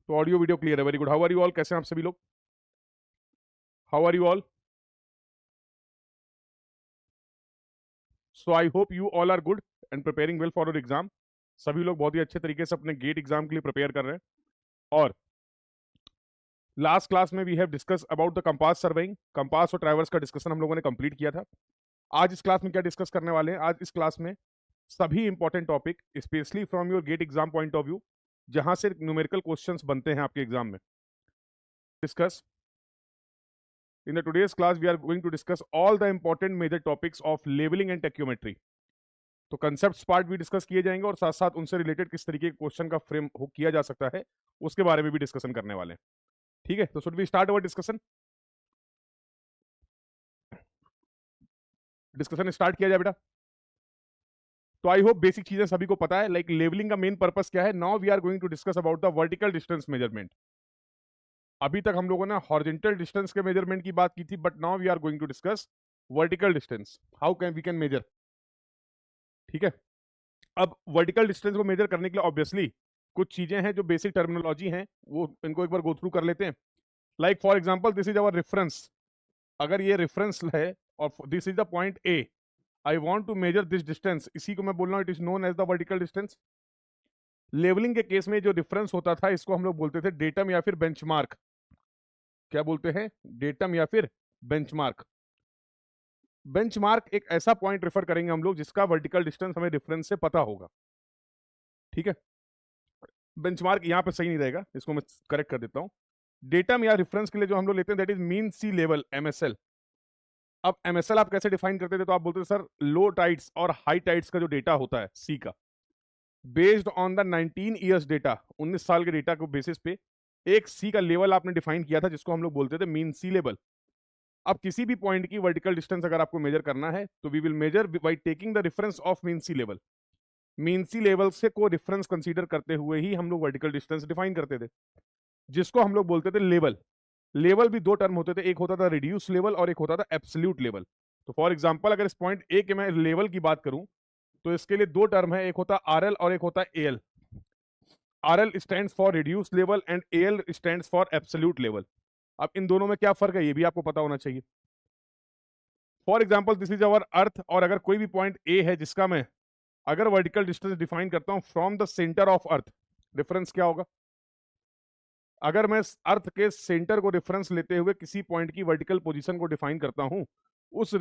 तो audio video clear है, very good. How are you all, कैसे हैं आप सभी लोग? How are you all? So I hope you all are good and preparing well for your exam. सभी लोग बहुत ही अच्छे तरीके से अपने गेट एग्जाम के लिए प्रिपेयर कर रहे हैं। और लास्ट क्लास में we have discuss about the compass surveying, compass और ट्रैवर्स का डिस्कशन हम लोगों ने कंप्लीट किया था। आज इस क्लास में क्या डिस्कस करने वाले हैं? आज इस क्लास में सभी important topic, specially from your GATE exam point of view, जहां से न्यूमेरिकल क्वेश्चंस बनते हैं आपके एग्जाम में, discuss. In the today's class, we are going to discuss all the important major topics of leveling and tachyometry. तो concepts part भी discuss किए जाएंगे और साथ साथ उनसे रिलेटेड किस तरीके के क्वेश्चन का फ्रेम किया जा सकता है उसके बारे में भी डिस्कशन करने वाले हैं। ठीक है, तो should we start our discussion? Discussion start किया जाए बेटा। तो आई होप बेसिक चीजें सभी को पता है। लाइक लेवलिंग का मेन पर्पस क्या है? Now we are going to discuss about the vertical distance measurement. अभी तक हम लोगों ने हॉरिजॉन्टल डिस्टेंस के मेजरमेंट की बात की थी, but now we are going to discuss vertical distance, how can we can measure. ठीक है, अब वर्टिकल डिस्टेंस को मेजर करने के लिए ऑब्वियसली कुछ चीजें हैं जो बेसिक टर्मिनोलॉजी हैं, वो इनको एक बार गो थ्रू कर लेते हैं। Like for example, this is our reference. अगर ये रेफरेंस है और this is the point A, I want to measure this distance, इसी को मैं बोल रहा हूं, it is known as the vertical distance. Levelling के केस में जो डिफरेंस होता था इसको हम लोग बोलते थे डेटम या फिर बेंचमार्क। क्या बोलते हैं? डेटम या फिर बेंचमार्क। बेंचमार्क एक ऐसा पॉइंट रेफर करेंगे हम लोग जिसका वर्टिकल डिस्टेंस हमें रेफरेंस से पता होगा। ठीक है, बेंचमार्क यहां पे सही नहीं रहेगा, इसको मैं करेक्ट कर देता हूं। डेटम या रेफरेंस के लिए जो हम लोग लेते हैं that is mean sea level, MSL. अब एमएसएल आप कैसे डिफाइन करते थे? तो आप बोलते थे सर लो टाइड्स और हाई टाइड्स का जो डेटा होता है सी का, based on the 19 years data, 19 साल के डेटा को बेसिस पे एक सी का लेवल आपने डिफाइन किया था जिसको हम लोग बोलते थे मीन सी लेवल। अब किसी भी पॉइंट की वर्टिकल डिस्टेंस अगर आपको मेजर करना है तो we will measure by taking the reference of mean sea level. Mean sea level से को रेफरेंस कंसीडर करते हुए ही हम लोग वर्टिकल डिस्टेंस डिफाइन करते थे, जिसको हम लोग बोलते थे लेवल। लेवल भी दो टर्म होते थे, एक होता था रिड्यूस लेवल और एक होता था एब्सोल्यूट लेवल। तो फॉर एग्जांपल अगर इस पॉइंट ए के मैं लेवल की बात करूं तो इसके लिए दो टर्म है, एक होता आरएल और एक होता AL. RL stands for reduce level and AL stands for absolute level. अब इन दोनों में क्या फर्क है ये भी आपको पता होना चाहिए। For example this is our earth, और अगर कोई भी पॉइंट ए है जिसका मैं अगर वर्टिकल डिस्टेंस डिफाइन करता हूं from the centre of earth, difference क्या होगा? अगर मैं अर्थ के सेंटर को डिफरेंस लेते हुए किसी पॉइंट की वर्टिकल पोजीशन को डिफाइन करता हूं, उस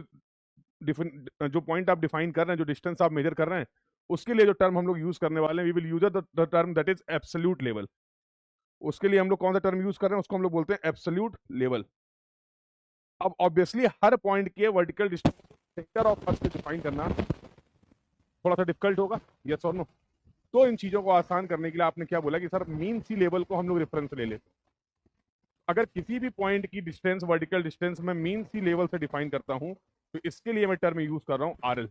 जो पॉइंट आप डिफाइन कर रहे हैं, जो डिस्टेंस आप मेजर कर रहे हैं, उसके लिए जो टर्म हम लोग यूज करने वाले हैं, we will use the term that is absolute level. उसके लिए हम लोग कौन सा टर्म यूज कर रहे हैं? उसको हम लोग बोलते हैं एब्सोल्यूट लेवल। अब ऑब्वियसली हर पॉइंट के vertical distance centre of earth से डिफाइन करना थोड़ा सा डिफिकल्ट होगा, यस और नो। तो इन चीजों को आसान करने के लिए आपने क्या बोला कि सर मीन सी लेवल को हम लोग रेफरेंस ले लेते। अगर किसी भी पॉइंट की डिस्टेंस वर्टिकल डिस्टेंस में मीन सी लेवल से डिफाइन करता हूं तो इसके लिए मैं टर्म यूज कर रहा हूं आरएल,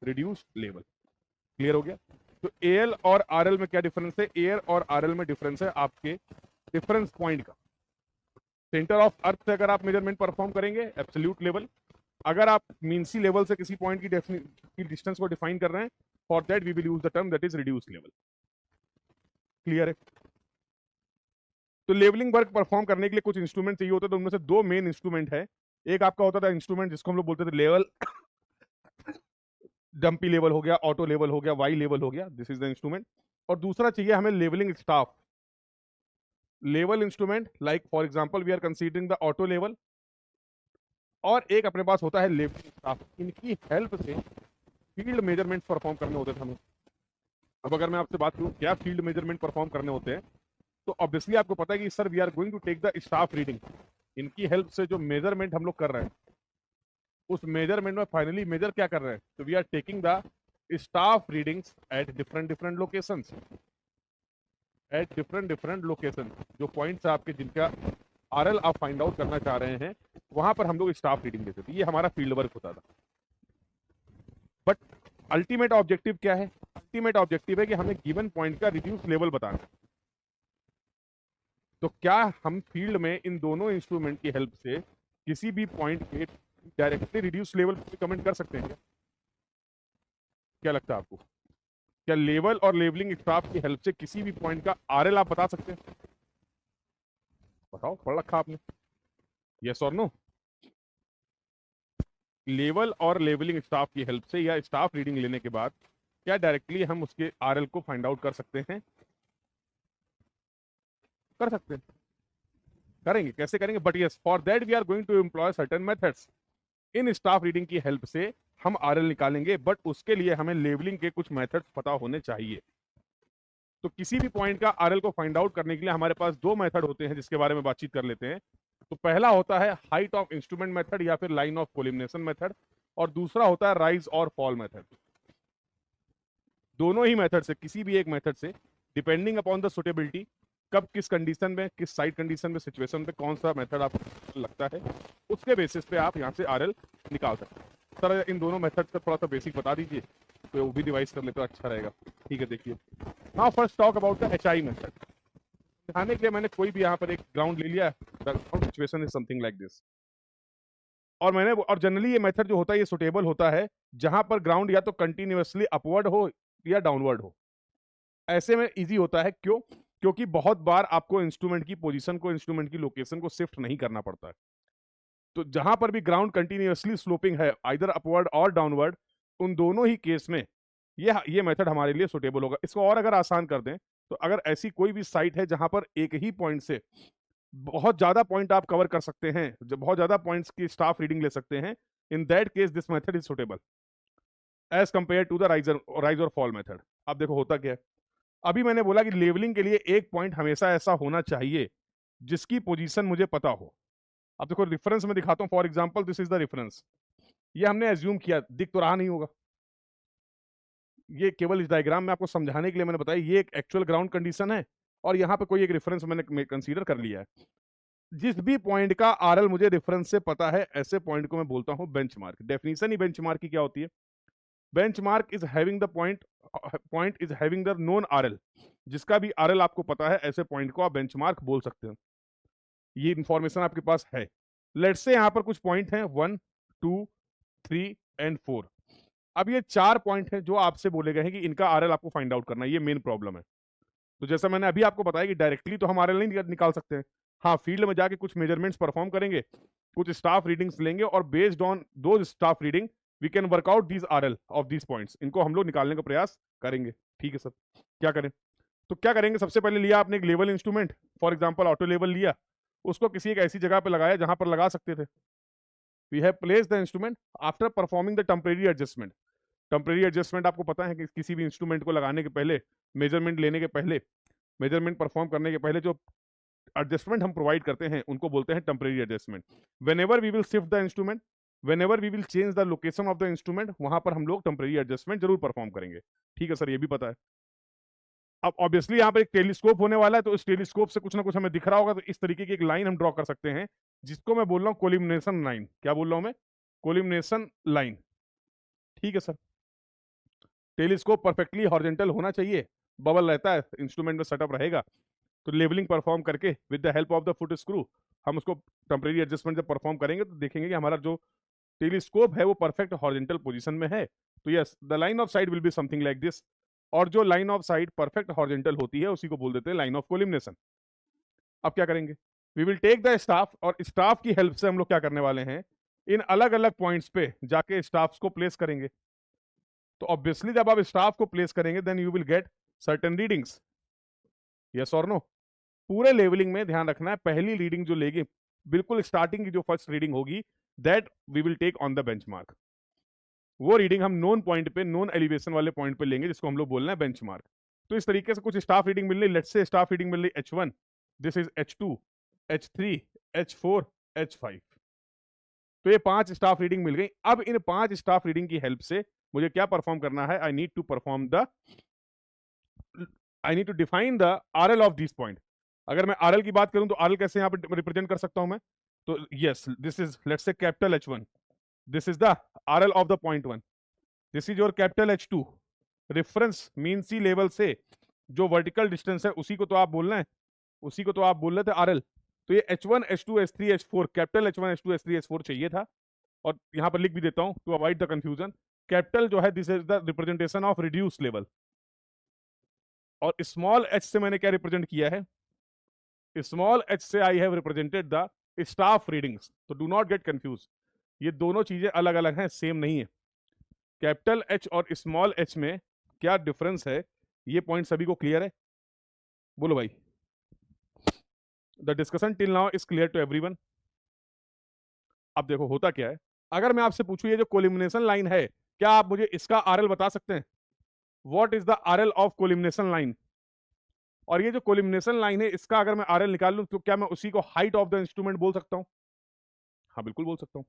रिड्यूस लेवल। क्लियर हो गया? तो एएल और आरएल में क्या डिफरेंस है? एयर और आरएल में डिफरेंस है आपके डिफरेंस पॉइंट का। सेंटर ऑफ अर्थ से अगर आप मेजरमेंट परफॉर्म करेंगे एब्सोल्यूट लेवल, अगर आप मीन सी लेवल से किसी पॉइंट की डिस्टेंस को डिफाइन कर रहे हैं, for that we will use the term that is reduce level. Clear है? तो लेवलिंग वर्क परफॉर्म करने के लिए कुछ इंस्ट्रूमेंट चाहिए होते हैं, तो उनमें से दो मेन इंस्ट्रूमेंट है। एक आपका होता था इंस्ट्रूमेंट जिसको हम लोग बोलते थे लेवल, डंपी लेवल हो गया, ऑटो लेवल हो गया, वाई लेवल हो गया, दिस इज द इंस्ट्रूमेंट। और दूसरा चाहिए हमें levelling staff, level instrument, like for example we are considering the auto level, और एक अपने पास होता है लेवलिंग स्टाफ। इनकी हेल्प से फील्ड मेजरमेंट परफॉर्म करने होते थे हमें। अब अगर मैं आपसे बात करूं क्या फील्ड मेजरमेंट परफॉर्म करने होते हैं, तो ऑब्वियसली आपको पता है कि sir we are going to take the staff reading. इनकी हेल्प से जो मेजरमेंट हम लोग कर रहे हैं उस मेजरमेंट में फाइनली मेजर क्या कर रहे हैं? तो we are taking the staff readings at different different locations, at different different location. जो पॉइंट्स आपके जिनका आरएल आप फाइंड आउट करना चाह रहे हैं वहां पर हम लोग स्टाफ रीडिंग देते थे। ये हमारा फील्ड वर्क होता था। बट अल्टीमेट ऑब्जेक्टिव क्या है? अल्टीमेट ऑब्जेक्टिव है कि हमें गिवन पॉइंट का रिड्यूस लेवल बताना है। तो क्या हम फील्ड में इन दोनों इंस्ट्रूमेंट की हेल्प से किसी भी पॉइंट के डायरेक्टली रिड्यूस लेवल पे कमेंट कर सकते हैं क्या? क्या लगता है आपको? क्या लेवल और लेवलिंग स्टाफ की हेल्प से किसी भी पॉइंट का आरएल आप बता सकते हैं? बताओ, पढ़ रखा आपने? यस और नो? लेवल और लेवलिंग स्टाफ की हेल्प से या स्टाफ रीडिंग लेने के बाद क्या डायरेक्टली हम उसके आरएल को फाइंड आउट कर सकते हैं? कर सकते हैं। करेंगे, कैसे करेंगे? But yes, for that we are going to employ certain methods. इन स्टाफ रीडिंग की हेल्प से हम आरएल निकालेंगे, बट उसके लिए हमें लेवलिंग के कुछ मेथड्स पता होने चाहिए। तो किसी भी पॉइंट का आरएल को फाइंड आउट करने के लिए हमारे पास दो मेथड होते हैं जिसके बारे में बातचीत कर लेते हैं। तो पहला होता है हाइट ऑफ इंस्ट्रूमेंट मेथड या फिर लाइन ऑफ कोलिमिनेशन मेथड, और दूसरा होता है राइज और फॉल मेथड। दोनों ही मेथड से, किसी भी एक मेथड से, डिपेंडिंग अपॉन द सुटेबिलिटी, कब किस कंडीशन में, किस साइड कंडीशन में, सिचुएशन पे कौन सा मेथड आपको लगता है, उसके बेसिस पे आप यहाँ से आरएल निकाल सकते हैं। सर इन दोनों मेथड का थोड़ा सा बेसिक बता दीजिए, तो वो भी रिवाइज कर ले तो अच्छा रहेगा। ठीक है, देखिए, now first talk about the HI method. दिखाने के लिए मैंने कोई भी यहाँ पर एक ग्राउंड ले लिया। The ground situation is something like this, और जनरली ये मेथड जो होता है ये सुटेबल होता है जहां पर ग्राउंड या तो कंटिन्यूअसली अपवर्ड हो या डाउनवर्ड हो। ऐसे में इजी होता है, क्यों? क्योंकि बहुत बार आपको इंस्ट्रूमेंट की पोजीशन को, इंस्ट्रूमेंट की लोकेशन को शिफ्ट नहीं करना पड़ता है। तो जहां पर भी ग्राउंड कंटिन्यूअसली स्लोपिंग है, आइदर अपवर्ड और डाउनवर्ड, उन दोनों ही केस में ये मेथड हमारे लिए सुटेबल होगा। इसको और अगर आसान कर दें, तो अगर ऐसी कोई भी साइट है जहां पर एक ही पॉइंट से बहुत ज्यादा पॉइंट आप कवर कर सकते हैं, जब बहुत ज्यादा पॉइंट्स की स्टाफ रीडिंग ले सकते हैं, in that case this method is suitable as compare to the rise और फॉल मेथड। अब देखो होता क्या है, अभी मैंने बोला कि लेवलिंग के लिए एक पॉइंट हमेशा ऐसा होना चाहिए जिसकी पोजीशन मुझे पता हो। अब देखो रेफरेंस में दिखाता हूं, for example this is the reference. ये हमने एज्यूम किया, दिख तो रहा नहीं होगा, ये केवल इस डायग्राम में आपको समझाने के लिए मैंने बताया, ये एक एक्चुअल ग्राउंड कंडीशन है और यहाँ पे कोई एक रेफरेंस मैंने कंसीडर कर लिया है। जिस भी पॉइंट का आरएल मुझे रेफरेंस से पता है, ऐसे पॉइंट को मैं बोलता हूं बेंचमार्क। डेफिनेशन ही बेंचमार्क की क्या होती है? Benchmark is having the point is having the known RL. जिसका भी आरएल आपको पता है, ऐसे पॉइंट को आप बेंचमार्क बोल सकते हैं। ये इंफॉर्मेशन आपके पास है। लेट्स से यहां पर कुछ पॉइंट हैं 1, 2, 3 एंड 4। अब ये 4 पॉइंट हैं जो आपसे बोले गए हैं कि इनका आरएल आपको फाइंड आउट करना है। ये मेन प्रॉब्लम है। तो जैसा मैंने अभी आपको बताया कि डायरेक्टली तो हम आरएल नहीं निकाल सकते हैं। हाँ, फील्ड में जाके कुछ मेजरमेंट्स परफॉर्म करेंगे, कुछ स्टाफ रीडिंग्स लेंगे, और बेस्ड ऑन दो staff reading we can work out these RL of these points. इनको हम लोग निकालने का प्रयास करेंगे। ठीक है सर, क्या करें? तो क्या करेंगे, सबसे पहले लिया आपने एक level instrument, for example auto level लिया, उसको किसी एक ऐसी जगह पे लगाया जहां पर लगा सकते थे। We have placed the instrument after performing the temporary adjustment. Temporary adjustment आपको पता है कि किसी भी इंस्ट्रूमेंट को लगाने के पहले, मेजरमेंट लेने के पहले, मेजरमेंट परफॉर्म करने के पहले जो एडजस्टमेंट हम प्रोवाइड करते हैं उनको बोलते हैं temporary adjustment. Whenever we will shift the instrument, whenever we will change the location of the instrument, वहां पर हम लोग टेम्परेरी एडजस्टमेंट जरूर परफॉर्म करेंगे। ठीक है सर, ये भी पता है। अब ऑब्वियसली यहाँ पर एक टेलीस्कोप होने वाला है, तो इस टेलीस्कोप से कुछ ना कुछ हमें दिख रहा होगा, तो इस तरीके की एक लाइन हम ड्रॉ कर सकते हैं, जिसको मैं बोल रहा हूँ कोलिमिनेशन लाइन। क्या बोल रहा हूँ मैं? कोलिमिनेशन लाइन। ठीक है सर, टेलीस्कोप परफेक्टली हॉरिजॉन्टल होना चाहिए, बबल रहता है इंस्ट्रूमेंट में सेटअप रहेगा, तो लेवलिंग परफॉर्म करके with the help of the foot screw हम उसको टेम्परेरी एडजस्टमेंट जब परफॉर्म करेंगे तो देखेंगे कि हमारा जो टेलीस्कोप है वो परफेक्ट हॉरिजॉन्टल पोजीशन में है। तो yes, the line of site will be something like this, और जो line of site perfect horizontal होती है उसी को बोल देते हैं लाइन ऑफ कोलिमिनेशन। अब क्या करेंगे, we will take the staff, और स्टाफ की हेल्प से हम लोग क्या करने वाले हैं, इन अलग अलग पॉइंट्स पे जाके स्टाफ्स को प्लेस करेंगे। तो ऑब्वियसली जब आप स्टाफ को प्लेस करेंगे then you will get certain readings. Yes और नो? पूरे लेवलिंग में ध्यान रखना है, पहली रीडिंग जो लेगी, बिल्कुल स्टार्टिंग की जो फर्स्ट रीडिंग होगी, that we will take on the benchmark. वो रीडिंग हम नोन पॉइंट पे, नोन एलिवेशन वाले पॉइंट पे लेंगे, जिसको हम लोग बोलना है बेंचमार्क। तो इस तरीके से कुछ स्टाफ रीडिंग मिल रही, लेट्स से स्टाफ रीडिंग मिल रही H1, this is H2, H3, H4, H5। तो ये 5 स्टाफ रीडिंग मिल गई। अब इन 5 स्टाफ रीडिंग की हेल्प से मुझे क्या परफॉर्म करना है, I need to define the RL of this point. अगर मैं आरएल की बात करूं तो आरएल कैसे यहां पे रिप्रेजेंट कर सकता हूं मैं? तो yes, this is let's say capital H1, this is the RL of the point 1, this is your capital H2। Reference mean sea level से जो वर्टिकल डिस्टेंस है उसी को तो आप बोल रहे हैं, उसी को तो आप बोल रहे थे आरएल। तो ये H1, H2, H3, H4, capital H1, H2, H3, H4 चाहिए था, और यहां पर लिख भी देता हूं to avoid the confusion. Capital जो है this is the representation of reduce level, और स्मॉल h से मैंने क्या रिप्रेजेंट किया है, स्मॉल एच से I have represented the staff readings. तो डू नॉट गेट कंफ्यूज, ये दोनों चीजें अलग अलग हैं, सेम नहीं है। कैपिटल एच और स्मॉल एच में क्या डिफरेंस है, ये पॉइंट सभी को क्लियर है? बोलो भाई। The discussion till now is clear to everyone. अब देखो होता क्या है, अगर मैं आपसे पूछूं ये जो कोलिमिनेशन लाइन है, क्या आप मुझे इसका आरएल बता सकते हैं? What is the RL of collimation line? और ये जो कोलिमिनेशन लाइन है, इसका अगर मैं आरएल निकाल लूं तो क्या मैं उसी को हाइट ऑफ द इंस्ट्रूमेंट बोल सकता हूं? हाँ बिल्कुल बोल सकता हूं।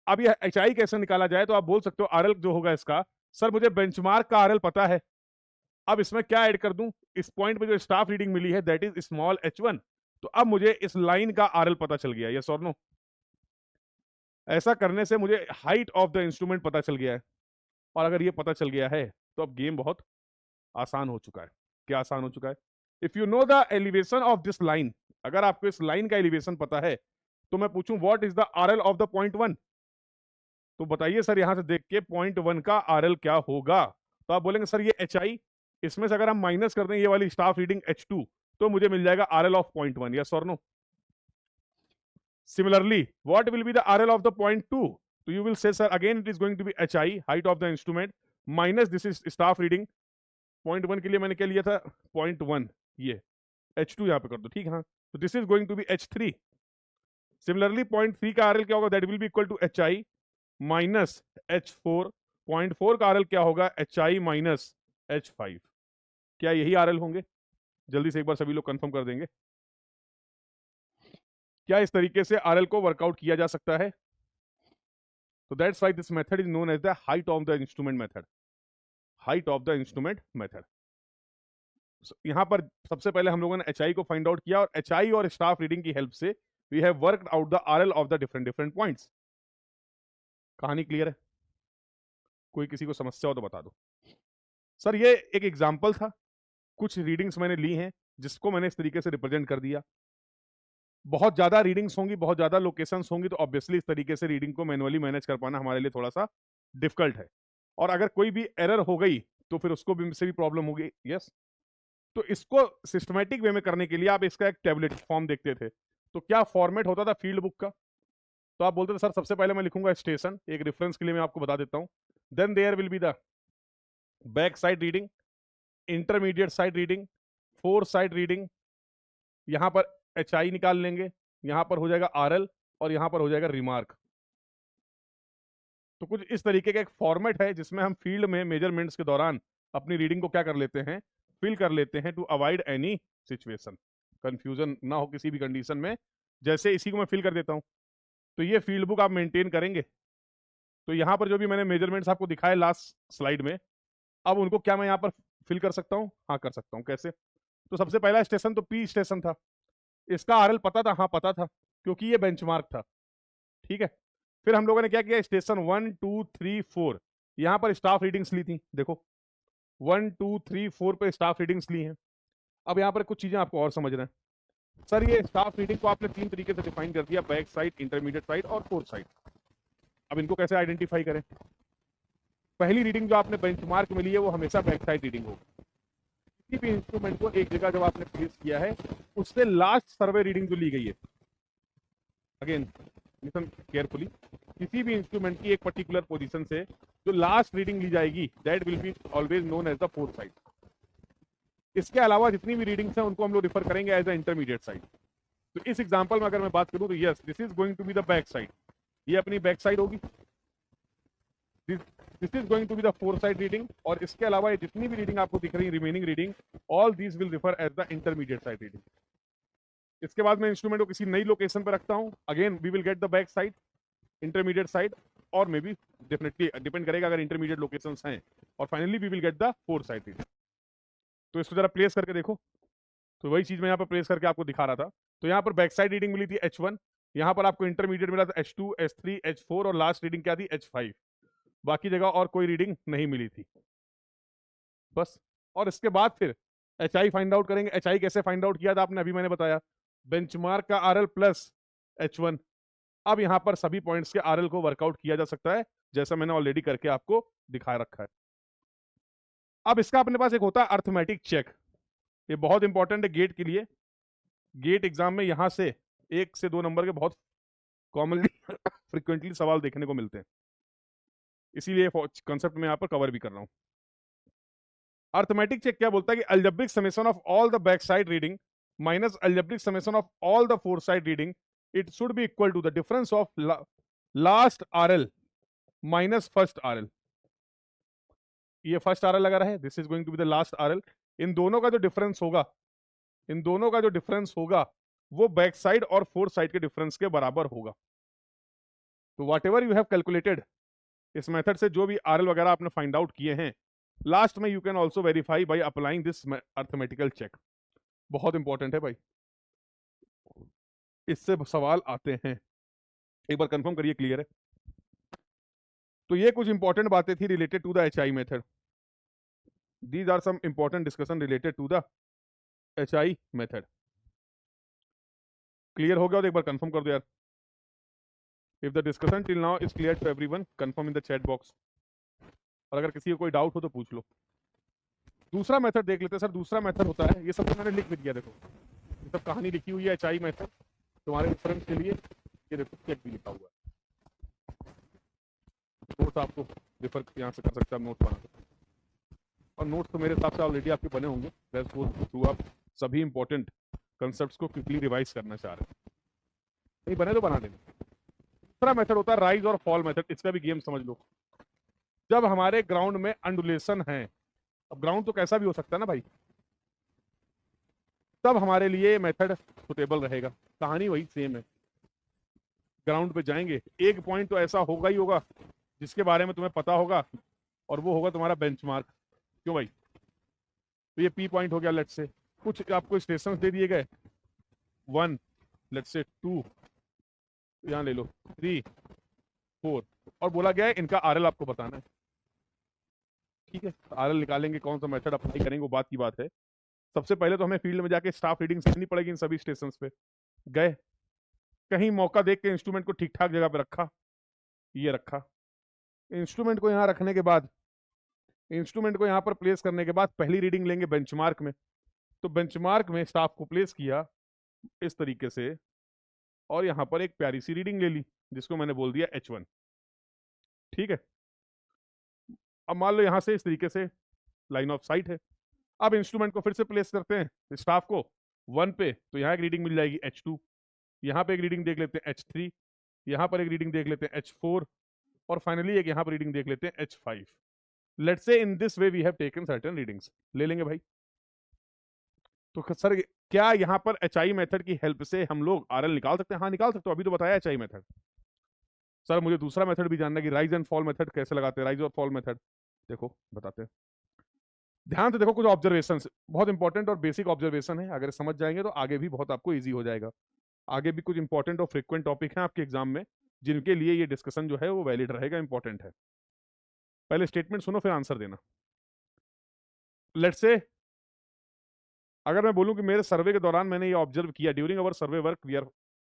अब ये एचआई कैसे निकाला जाए, तो आप बोल सकते हो आरएल जो होगा इसका, सर मुझे बेंचमार्क का आरएल पता है, अब इसमें क्या ऐड कर दूं, इस पॉइंट पे जो स्टाफ रीडिंग मिली है दैट इज स्मॉल h1, तो अब मुझे इस लाइन का आरएल पता चल गया, यस और नो? ऐसा करने से मुझे हाइट ऑफ द इंस्ट्रूमेंट पता चल गया है, और अगर ये पता चल गया है तो अब गेम बहुत आसान हो चुका है। क्या आसान हो चुका है? If you know the elevation of this line, अगर आपको इस लाइन का एलिवेशन पता है, तो मैं पूछूं what is the RL of the point 1, तो बताइए सर यहां से देख के पॉइंट 1 का आरएल क्या होगा? तो आप बोलेंगे सर ये एच आई, इसमें से अगर हम माइनस कर दें ये वाली स्टाफ रीडिंग H2, तो मुझे मिल जाएगा आरएल ऑफ पॉइंट 1, यस और no? Similarly, what will be the RL of the point 2? So you will say, sir, again it is going to be HI, height of the instrument, minus this is staff reading. Point 1 के लिए मैंने क्या लिया था? Point 1, ये H2 यहाँ पे कर दो, ठीक है? So this is going to be H3. Similarly, point 3 का RL क्या होगा? That will be equal to HI minus H4. Point 4 का RL क्या होगा? HI minus H5. क्या यही RL होंगे? जल्दी से एक बार सभी लोग कंफर्म कर देंगे। क्या इस तरीके से आरएल को वर्कआउट किया जा सकता है? तो that's why this method is known as the height of the instrument method. Height of the instrument method. यहां पर सबसे पहले हम लोगों ने एचआई को फाइंड आउट किया, और एचआई और स्टाफ रीडिंग की हेल्प से we have worked out the RL of the different different points. कहानी क्लियर है? कोई किसी को समस्या हो तो बता दो। सर ये एक एग्जाम्पल था, कुछ रीडिंग्स मैंने ली हैं जिसको मैंने इस तरीके से रिप्रेजेंट कर दिया। बहुत ज्यादा रीडिंग्स होंगी, बहुत ज्यादा लोकेशंस होंगी, तो ऑब्वियसली इस तरीके से रीडिंग को मैनुअली मैनेज कर पाना हमारे लिए थोड़ा सा डिफिकल्ट है, और अगर कोई भी एरर हो गई तो फिर उसको भी से भी प्रॉब्लम होगी। यस, तो इसको सिस्टमेटिक वे में करने के लिए आप इसका एक टेबलेट फॉर्म देखते थे, तो क्या फॉर्मेट होता था फील्ड बुक का? तो आप बोलते थे सर सबसे पहले मैं लिखूंगा स्टेशन, एक रेफरेंस के लिए मैं आपको बता देता हूं, then there will be the back side reading, intermediate side reading, fore side reading, यहां पर HI निकाल लेंगे, यहां पर हो जाएगा RL, और यहां पर हो जाएगा रिमार्क। तो कुछ इस तरीके का एक फॉर्मेट है जिसमें हम फील्ड में मेजरमेंट्स के दौरान अपनी रीडिंग को क्या कर लेते हैं, फिल कर लेते हैं, to avoid any situation, confusion ना हो किसी भी कंडीशन में। जैसे इसी को मैं फिल कर देता हूं, तो ये फील्ड बुक आप मेंटेन करेंगे, तो यहां पर जो भी मैंने मेजरमेंट्स आपको दिखाए लास्ट स्लाइड में, अब उनको क्या मैं यहां पर फिल कर सकता हूं? हाँ कर सकता हूं। कैसे? तो सबसे पहला स्टेशन तो P स्टेशन था, इसका आरएल पता था? हाँ पता था, क्योंकि ये बेंचमार्क था, ठीक है। फिर हम लोगों ने क्या किया, स्टेशन 1 2 3 4 यहां पर स्टाफ रीडिंग्स ली थी, देखो 1 2 3 4 पे स्टाफ रीडिंग्स ली हैं। अब यहां पर कुछ चीजें आपको और समझ रहे हैं। सर ये स्टाफ रीडिंग को आपने 3 तरीके से डिफाइन कर दिया, बैक साइड, इंटरमीडिएट साइड और फोर्थ साइड। अब इनको कैसे आइडेंटिफाई करें? पहली रीडिंग जो आपने बेंचमार्क में ली है वो हमेशा बैक साइड रीडिंग होगी। किसी भी इंस्ट्रूमेंट को एक जगह जब आपने प्लेस किया है, उससे लास्ट सर्वे रीडिंग जो ली गई है, अगेन लिसन केयरफुली, किसी भी इंस्ट्रूमेंट की एक पर्टिकुलर पोजीशन से जो लास्ट रीडिंग ली जाएगी that will be always known as the fourth side. इसके अलावा जितनी भी रीडिंग्स हैं उनको हम लोग रिफर करेंगे एज द इंटरमीडिएट साइड। तो इस एग्जांपल में अगर मैं बात करूं तो yes this is going to be the back side, ये अपनी बैक साइड होगी, this is going to be the fourth side reading, और इसके अलावा ये जितनी भी रीडिंग आपको दिख रही है remaining reading, all these will refer as the intermediate side reading. इसके बाद मैं इंस्ट्रूमेंट को किसी नई लोकेशन पर रखता हूं, again we will get the back side, intermediate side, और मे बी डेफिनेटली डिपेंड करेगा अगर इंटरमीडिएट लोकेशंस हैं, और finally we will get the fourth side reading. तो इसको जरा प्लेस करके देखो, तो वही चीज मैं यहाँ पर प्लेस करके आपको दिखा रहा था। तो यहाँ पर बैक साइड रीडिंग मिली थी H1, यहाँ पर आपको इंटरमीडिएट मिला था H2, H3, H4, और लास्ट रीडिंग क्या थी? H5। बाकी जगह और कोई रीडिंग नहीं मिली थी बस। और इसके बाद फिर HI फाइंड आउट करेंगे। HI कैसे फाइंड आउट किया था आपने, अभी मैंने बताया, बेंचमार्क का RL प्लस H1। अब यहां पर सभी पॉइंट्स के RL को वर्कआउट किया जा सकता है, जैसा मैंने ऑलरेडी करके आपको दिखा रखा है। अब इसका अपने पास एक होता है अर्थमेटिक चेक, ये बहुत इंपॉर्टेंट है गेट के लिए। गेट एग्जाम में यहां से 1 से 2 नंबर के बहुत कॉमनली फ्रिक्वेंटली सवाल देखने को मिलते हैं, इसीलिए कंसेप्ट में यहां पर कवर भी कर रहा हूं। अर्थमेटिक चेक क्या बोलता है कि algebraic summation of all the back side reading minus algebraic summation of all the fore side reading, it should be equal to the difference of last RL minus first RL. ये first RL लगा रहा है, this is going to be the last RL. इन दोनों का जो difference होगा, इन दोनों का जो डिफरेंस होगा वो बैक साइड और फोर्थ साइड के डिफरेंस के बराबर होगा। तो what ever you have calculated, इस मेथड से जो भी आरएल वगैरह आपने फाइंड आउट किए हैं, लास्ट में you can also verify by applying this arithmetical check. बहुत इंपॉर्टेंट है भाई, इससे सवाल आते हैं, एक बार कंफर्म करिए क्लियर है। तो ये कुछ इंपॉर्टेंट बातें थी related to the HI method. These are some important discussion related to the HI method. Clear हो गया तो एक बार कंफर्म कर दो यार। If the discussion till now is clear to everyone, confirm in the chat box. और अगर किसी को कोई डाउट हो तो पूछ लो। दूसरा मेथड देख लेते हैं सर। दूसरा मेथड होता है, ये सब तो मैंने लिख भी दिया, देखो ये सब कहानी लिखी हुई है एचआई मेथड तुम्हारे रेफरेंस के लिए। ये देखो चेक भी लिखा हुआ है, नोट्स आपको रेफर यहाँ से कर सकते हैं, नोट्स बना सकते हैं। और नोट्स तो मेरे हिसाब से ऑलरेडी आपके बने होंगे, लेट्स गो थ्रू आप सभी इंपॉर्टेंट कंसेप्ट्स को क्विकली रिवाइज करना चाह रहे हैं, नहीं बने तो बना देंगे। दूसरा मेथड होता है राइज और फॉल मेथड। इसका भी गेम समझ लो। जब हमारे ग्राउंड में अंडुलेशन है, अब ग्राउंड तो कैसा भी हो सकता है ना भाई, तब हमारे लिए मेथड सुटेबल रहेगा। कहानी वही सेम है, ग्राउंड पे जाएंगे, एक पॉइंट तो ऐसा होगा ही होगा जिसके बारे में तुम्हें पता होगा, और वो होगा तुम्हारा बेंचमार्क। क्यों भाई? तो ये पी पॉइंट हो गया। लेट्स से कुछ आपको स्टेशन दे दिए गए, 1, लेट्स से 2, यहाँ ले लो 3, 4, और बोला गया है इनका आरएल आपको बताना है। ठीक है, आरएल निकालेंगे, कौन सा मेथड अप्लाई करेंगे वो बात की बात है। सबसे पहले तो हमें फील्ड में जाके स्टाफ रीडिंग सीखनी पड़ेगी। इन सभी स्टेशन पे गए, कहीं मौका देख के इंस्ट्रूमेंट को ठीक ठाक जगह पे रखा, ये रखा। इंस्ट्रूमेंट को यहाँ रखने के बाद, इंस्ट्रूमेंट को यहाँ पर प्लेस करने के बाद पहली रीडिंग लेंगे बेंचमार्क में। तो बेंचमार्क में स्टाफ को प्लेस किया इस तरीके से, और यहाँ पर एक प्यारी सी रीडिंग ले ली जिसको मैंने बोल दिया H1। ठीक है, अब मान लो यहाँ से इस तरीके से लाइन ऑफ साइट है। अब इंस्ट्रूमेंट को फिर से प्लेस करते हैं स्टाफ को 1 पे, तो यहाँ एक रीडिंग मिल जाएगी H2, यहाँ पे एक रीडिंग देख लेते हैं H3, यहाँ पर एक रीडिंग देख लेते हैं H4, और फाइनली एक यहाँ पर रीडिंग देख लेते हैं H5। Let's say in this way we have taken certain readings. ले लेंगे भाई। तो सर क्या यहाँ पर एचआई मेथड की हेल्प से हम लोग आरएल निकाल सकते हैं? हाँ निकाल सकते हो, अभी तो बताया एचआई मेथड। सर मुझे दूसरा मेथड भी जानना है कि राइज एंड फॉल मेथड कैसे लगाते हैं। राइज और फॉल मेथड देखो बताते हैं, ध्यान से देखो। कुछ ऑब्जर्वेशन बहुत इंपॉर्टेंट और बेसिक ऑब्जर्वेशन है, अगर समझ जाएंगे तो आगे भी बहुत आपको ईजी हो जाएगा। आगे भी कुछ इंपॉर्टेंट और फ्रिक्वेंट टॉपिक हैं आपके एग्जाम में, जिनके लिए ये डिस्कशन जो है वो वैलिड रहेगा, इंपॉर्टेंट है। पहले स्टेटमेंट सुनो फिर आंसर देना। लेट्स से अगर मैं बोलूं कि मेरे सर्वे के दौरान मैंने ये ऑब्जर्व किया, during our survey work we are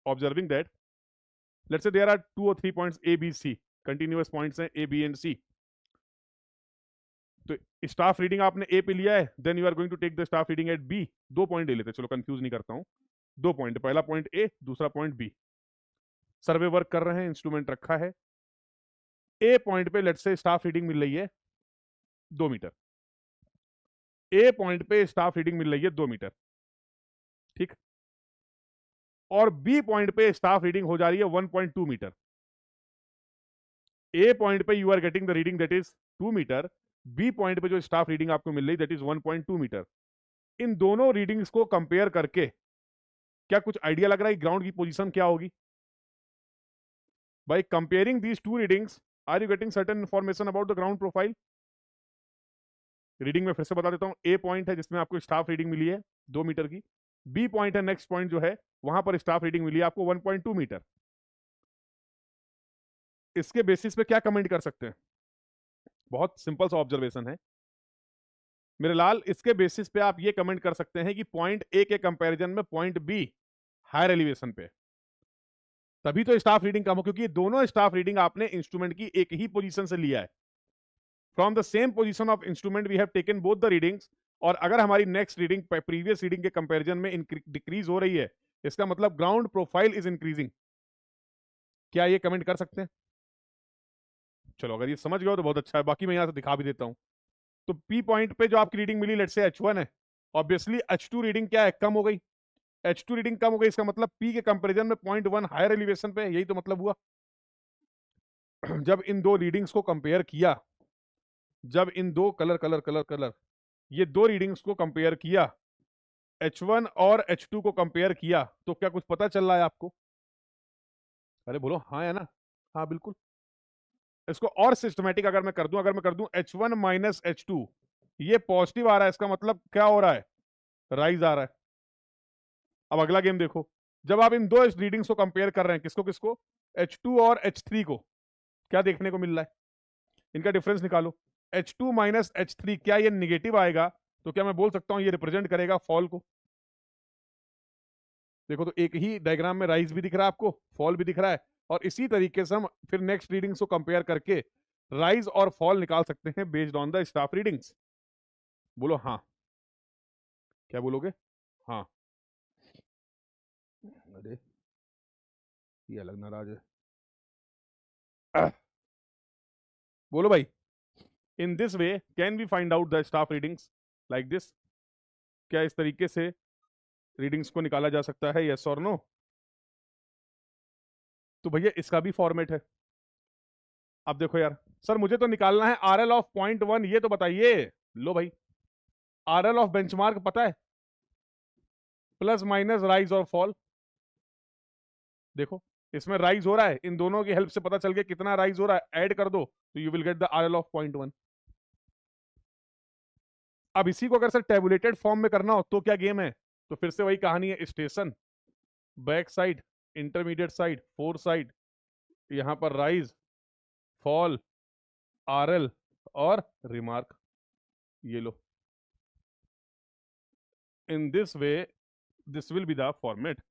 observing that, let's say there are 2 और 3 points A B C, continuous points हैं ए बी एंड सी। तो स्टाफ रीडिंग आपने ए पे लिया है, then you are going to take the staff reading at B. 2 point ले लेते हैं, चलो कंफ्यूज नहीं करता हूं। 2 पॉइंट, पहला पॉइंट ए, दूसरा पॉइंट बी। सर्वे वर्क कर रहे हैं, इंस्ट्रूमेंट रखा है। ए पॉइंट पे लेट्स से स्टाफ रीडिंग मिल रही है 2 मीटर। ए पॉइंट पे स्टाफ रीडिंग मिल रही है 2 मीटर, ठीक। और बी पॉइंट पे स्टाफ रीडिंग हो जा रही है 1.2 मीटर। ए पॉइंट पे you are getting the reading that is 2 metre, B point पे जो स्टाफ रीडिंग आपको मिल रही दैट इज 1.2 मीटर। इन दोनों रीडिंग्स को कंपेयर करके क्या कुछ आइडिया लग रहा है ग्राउंड की पोजीशन क्या होगी? By comparing these 2 readings are you getting certain information about the ground profile? Reading में फिर से बता देता हूं। ए पॉइंट है जिसमें आपको स्टाफ रीडिंग मिली है 2 मीटर की, बी पॉइंट है नेक्स्ट पॉइंट जो है वहां पर स्टाफ रीडिंग मिली है आपको 1.2 मीटर। इसके बेसिस पे क्या कमेंट कर सकते हैं? बहुत सिंपल सा ऑब्जर्वेशन है मेरे लाल। इसके बेसिस पे आप ये कमेंट कर सकते हैं कि पॉइंट ए के कंपैरिजन में पॉइंट बी हायर एलिवेशन पे, तभी तो स्टाफ रीडिंग कम हो, क्योंकि दोनों स्टाफ रीडिंग आपने इंस्ट्रूमेंट की एक ही पोजीशन से लिया है। From the same position of instrument we have taken both the readings और अगर हमारी नेक्स्ट रीडिंग प्रीवियस रीडिंग के कंपैरिजन में डिक्रीज हो रही है, इसका मतलब ग्राउंड प्रोफाइल इज इंक्रीजिंग। क्या ये कमेंट कर सकते हैं? चलो अगर ये समझ गए हो तो बहुत अच्छा है, बाकी मैं यहां से दिखा भी देता हूं। तो पी पॉइंट पे जो आपकी reading milli, let's say H1 है, ऑब्वियसली H2 रीडिंग क्या है, कम हो गई। H2 रीडिंग कम हो गई, इसका मतलब पी के कंपैरिजन में 0.1 हायर एलिवेशन पे, यही तो मतलब हुआ। जब इन दो रीडिंग्स को कंपेयर किया, जब इन दो कलर कलर कलर कलर ये दो रीडिंग्स को कंपेयर किया, H1 और H2 को कंपेयर किया, तो क्या कुछ पता चल रहा है आपको? अरे बोलो हाँ है ना? हाँ बिल्कुल। इसको और सिस्टमेटिक अगर मैं कर दूं, H1 माइनस H2, ये पॉजिटिव आ रहा है, इसका मतलब क्या हो रहा है, राइज आ रहा है। अब अगला गेम देखो, जब आप इन दो रीडिंग्स को कंपेयर कर रहे हैं, किसको किसको, H2 और H3 को, क्या देखने को मिल रहा है, इनका डिफरेंस निकालो। H2 माइनस H3, क्या ये निगेटिव आएगा? तो क्या मैं बोल सकता हूं ये रिप्रेजेंट करेगा फॉल को? देखो तो एक ही डायग्राम में राइज भी दिख रहा है आपको, फॉल भी दिख रहा है, और इसी तरीके से हम फिर नेक्स्ट रीडिंग्स को कंपेयर करके राइज और फॉल निकाल सकते हैं based on the staff readings. बोलो हाँ। क्या बोलोगे? हाँ। अरे ये अलग नाराज है। बोलो भाई, in this way can we find out the staff readings like this? क्या इस तरीके से रीडिंग्स को निकाला जा सकता है, यस और नो? तो भैया इसका भी फॉर्मेट है। अब देखो यार, सर मुझे तो निकालना है RL ऑफ 0.1, ये तो बताइए। लो भाई, RL ऑफ बेंचमार्क पता है, प्लस माइनस राइज और फॉल। देखो इसमें राइज हो रहा है, इन दोनों की हेल्प से पता चल गया कितना राइज हो रहा है, ऐड कर दो तो you will get the RL of 0.1। अब इसी को अगर सर टेबुलेटेड फॉर्म में करना हो तो क्या गेम है? तो फिर से वही कहानी है, station, back side, intermediate side, fore side, यहां पर राइज, फॉल, RL और रिमार्क। ये लो, in this way this will be the format.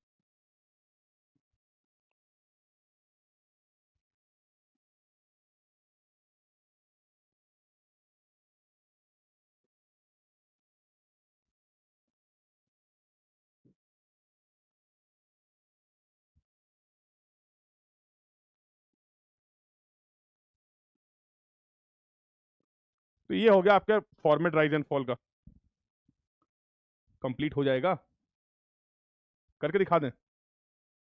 तो ये हो गया आपका फॉर्मेट राइज एंड फॉल का, कंप्लीट हो जाएगा। करके दिखा दें?